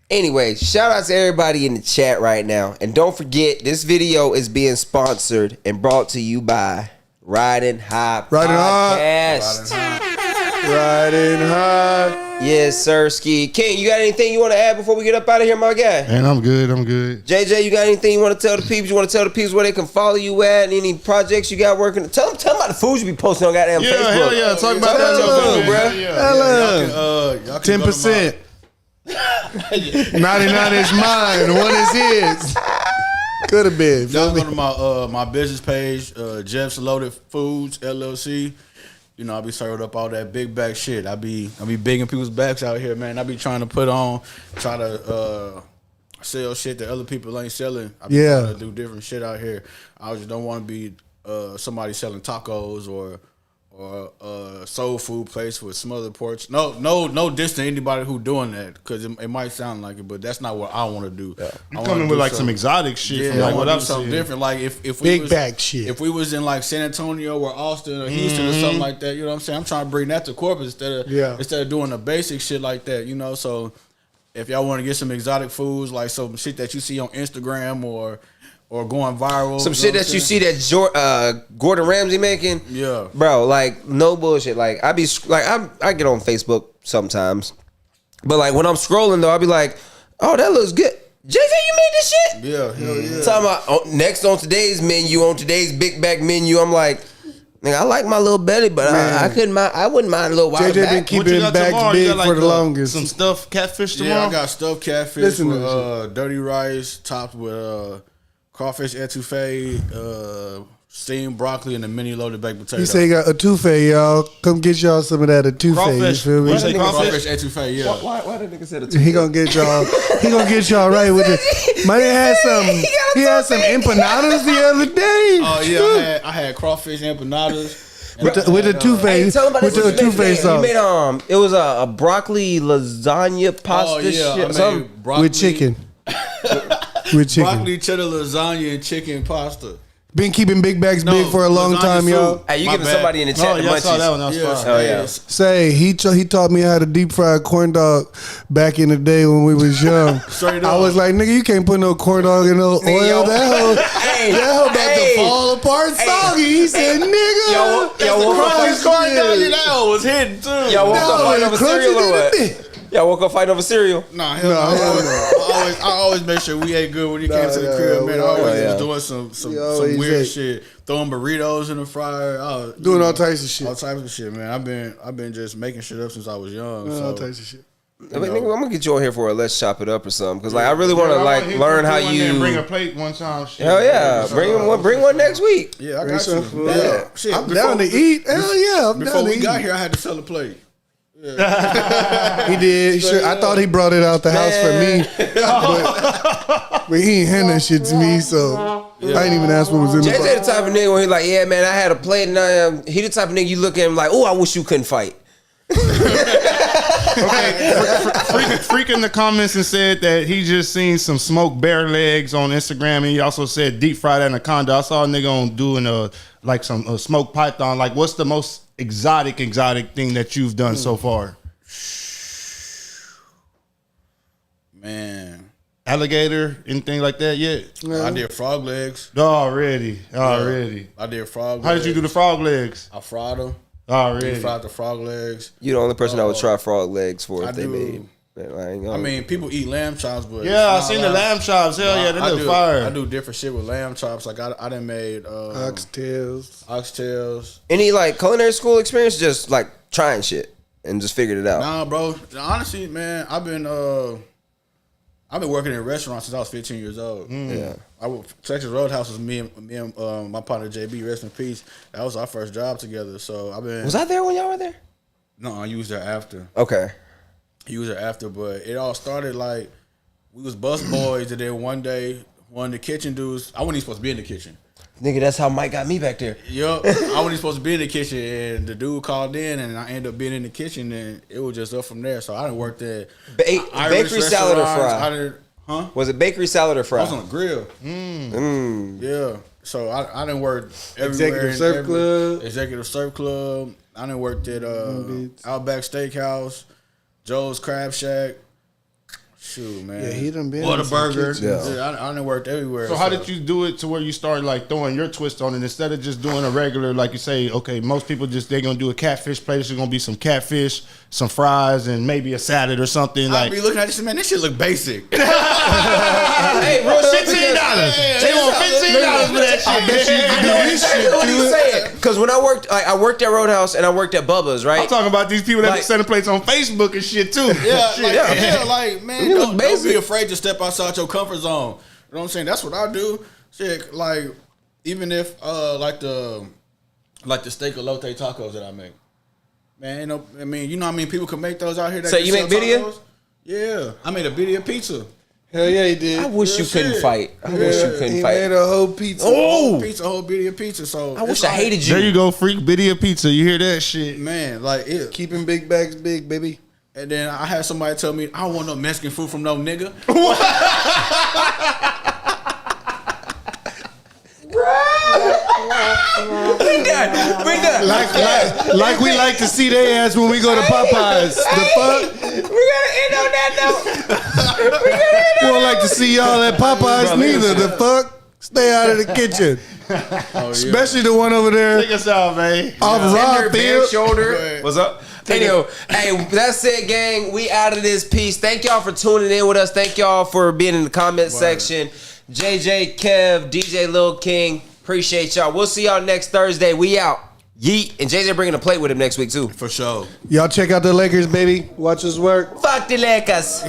Anyway, shout out to everybody in the chat right now. And don't forget, this video is being sponsored and brought to you by Ridin High Podcast.
Riding high.
Yes, sir, Ski. King, you got anything you want to add before we get up out of here, my guy?
Man, I'm good.
JJ, you got anything you want to tell the people? You want to tell the people where they can follow you at? And any projects you got working? Tell them about the food you be posting on goddamn Facebook.
Hell yeah. Talk about
that,
bro.
Hello. 10%. 99 is mine. 1 is his. Could have been.
Y'all go to my business page, Jeff's Loaded Foods LLC. You know, I be serving up all that big bag shit. I be bigging people's backs out here, man. I be trying to try to sell shit that other people ain't selling. I be trying to do different shit out here. I just don't want to be somebody selling tacos or soul food place with smothered porch. No diss to anybody who doing that because it might sound like it, but that's not what I want to do.
Yeah. I'm coming with like some exotic shit.
Yeah, I want to do something different. Like if we
big
was,
bag shit.
If we was in like San Antonio or Austin or Houston or something like that, you know what I'm saying? I'm trying to bring that to Corpus instead of doing the basic shit like that, you know. So if y'all want to get some exotic foods, like some shit that you see on Instagram or going viral.
Some shit that you see that Gordon Ramsay making.
Yeah.
Bro, like, no bullshit. Like, I get on Facebook sometimes. But, like, when I'm scrolling, though, I'll be like, oh, that looks good. JJ, you made this shit?
Yeah, hell yeah.
Talking about next on today's menu, on today's big back menu, I'm like, nigga, I like my little belly, but I wouldn't mind a little while
JJ been keeping bags big for the longest.
Some stuffed catfish tomorrow?
Yeah, I got stuffed catfish with dirty rice topped with crawfish etouffee, steamed broccoli, and a mini loaded baked potato.
He say he got etouffee, y'all. Come get y'all some of that etouffee.
Crawfish.
You feel me?
Crawfish etouffee, yeah.
Why that nigga said etouffee?
He gonna get y'all. He gonna get y'all right with it. Man, he had some empanadas the other day.
Oh yeah, I had crawfish empanadas.
With the etouffee, with the etouffee sauce.
You made it was a broccoli lasagna pasta.
Oh yeah,
shit,
I made broccoli
with chicken. With chicken.
Broccoli, cheddar, lasagna, and chicken pasta.
Been keeping big bags big for a long time, y'all.
Hey, you giving somebody in the chat the munchies.
Saw that one. That was fun.
Oh yeah.
Say he taught me how to deep fry corn dog back in the day when we was young. I was like, nigga, you can't put no corn dog in no oil. That hoe about to fall apart soggy. He said, nigga.
Y'all woke up fighting
corn dog. That hoe was hidden too.
Y'all woke up fighting over cereal or what? Y'all woke up fighting over cereal?
Nah, hell no. I always make sure we ate good when you came to the crib, man. I always was doing some weird shit. Throwing burritos in the fryer.
Doing all types of shit.
All types of shit, man. I've been just making shit up since I was young.
All types of shit.
I mean, nigga, I'm gonna get you on here for a let's chop it up or something because like I really want to learn how you
bring a plate one time. Shit.
Hell yeah, bring one next week.
Yeah, I got you.
I'm down to eat. Hell yeah, I'm down to eat.
Before we got here, I had to sell a plate.
He did. Sure, I thought he brought it out the house for me, but he ain't hand that shit to me, so I ain't even ask what was in the
JJ
box.
the type of nigga when he like, yeah, man, I had a plate, and he the type of nigga you look at him like, oh, I wish you couldn't fight.
Freak in the comments and said that he just seen some smoked bear legs on Instagram, and he also said deep fried anaconda. I saw a nigga on doing some smoked python. Like, what's the most exotic thing that you've done so far?
Man,
Alligator, anything like that yet?
No.
I did frog legs.
Already.
I did frog legs.
How did you do the frog legs?
I fried them.
Already.
Fried the frog legs.
You the only person I would try frog legs for if
I
they
do.
made. Man,
I mean, people eat lamb chops, but
Yeah, I seen the lamb chops. Hell yeah, they look fire.
I do different shit with lamb chops. Like I done made oxtails.
Any like culinary school experience? Just like trying shit and just figured it out.
Nah, bro. Honestly, man, I've been working in restaurants since I was 15 years old.
Yeah.
Texas Roadhouse was me and my partner JB, rest in peace. That was our first job together. So I've been.
Was I there when y'all were there?
No, I used there after.
Okay.
He was there after, but it all started like we was bus boys, and then one day one of the kitchen dudes. I wasn't even supposed to be in the kitchen.
Nigga, that's how Mike got me back there.
Yup, I wasn't even supposed to be in the kitchen, and the dude called in, and I ended up being in the kitchen, and it was just up from there. So I done worked at
bakery salad or fry.
Huh?
Was it bakery salad or fry?
I was on the grill. Yeah. So I done worked everywhere. Executive Surf Club. I done worked at Outback Steakhouse, Joe's Crab Shack. Shoot, man.
Yeah, he done been
Whataburger.
Yeah.
I done worked everywhere.
So how did you do it to where you started like throwing your twist on it instead of just doing a regular, like you say, okay, most people they're gonna do a catfish plate. There's gonna be some catfish, some fries, and maybe a salad or something.
I be looking at this, man, this shit look basic.
Hey, real shit.
$15. They want $15 for that shit.
I bet you can do this shit
What are you
too.
saying? Because when I worked at Roadhouse and I worked at Bubba's, right?
I'm talking about these people that
Like-
be sending plates on Facebook and shit too.
Like, man,
You look
don't
basic.
be afraid to step outside your comfort zone. You know what I'm saying? That's what I do. Shit, like, even if like the steak elote tacos that I make. Man, I mean, you know how many people can make those out here? That
So
can
you make
sell
birria?
tacos? Yeah, I made a birria pizza.
Hell yeah, he did.
I wish you
Real
couldn't
shit.
fight. I wish you couldn't
he
fight.
made a whole pizza.
Oh!
Whole birria pizza. So
I wish
it's
I
like,
hated you.
There you go, freak video pizza. You hear that shit?
Man, like it.
Keeping big bags big, baby.
And then I had somebody tell me, I don't want no Mexican food from no nigga.
We done.
Like we like to see their ass when we go to Popeyes. The fuck?
We gotta end on that note.
We don't like to see y'all at Popeyes neither. The fuck? Stay out of the kitchen. Especially the one over there
Take us out, man.
off
Tender,
Rob
bare
Field.
shoulder. What's up? Anyway, hey, that's it, gang. We out of this piece. Thank y'all for tuning in with us. Thank y'all for being in the comment section. JJ, Kev, DJ Lil King. Appreciate y'all. We'll see y'all next Thursday. We out. Yeet. And JJ bringing a plate with him next week, too.
For sure.
Y'all check out the Lakers, baby. Watch us work.
Fuck the Lakers.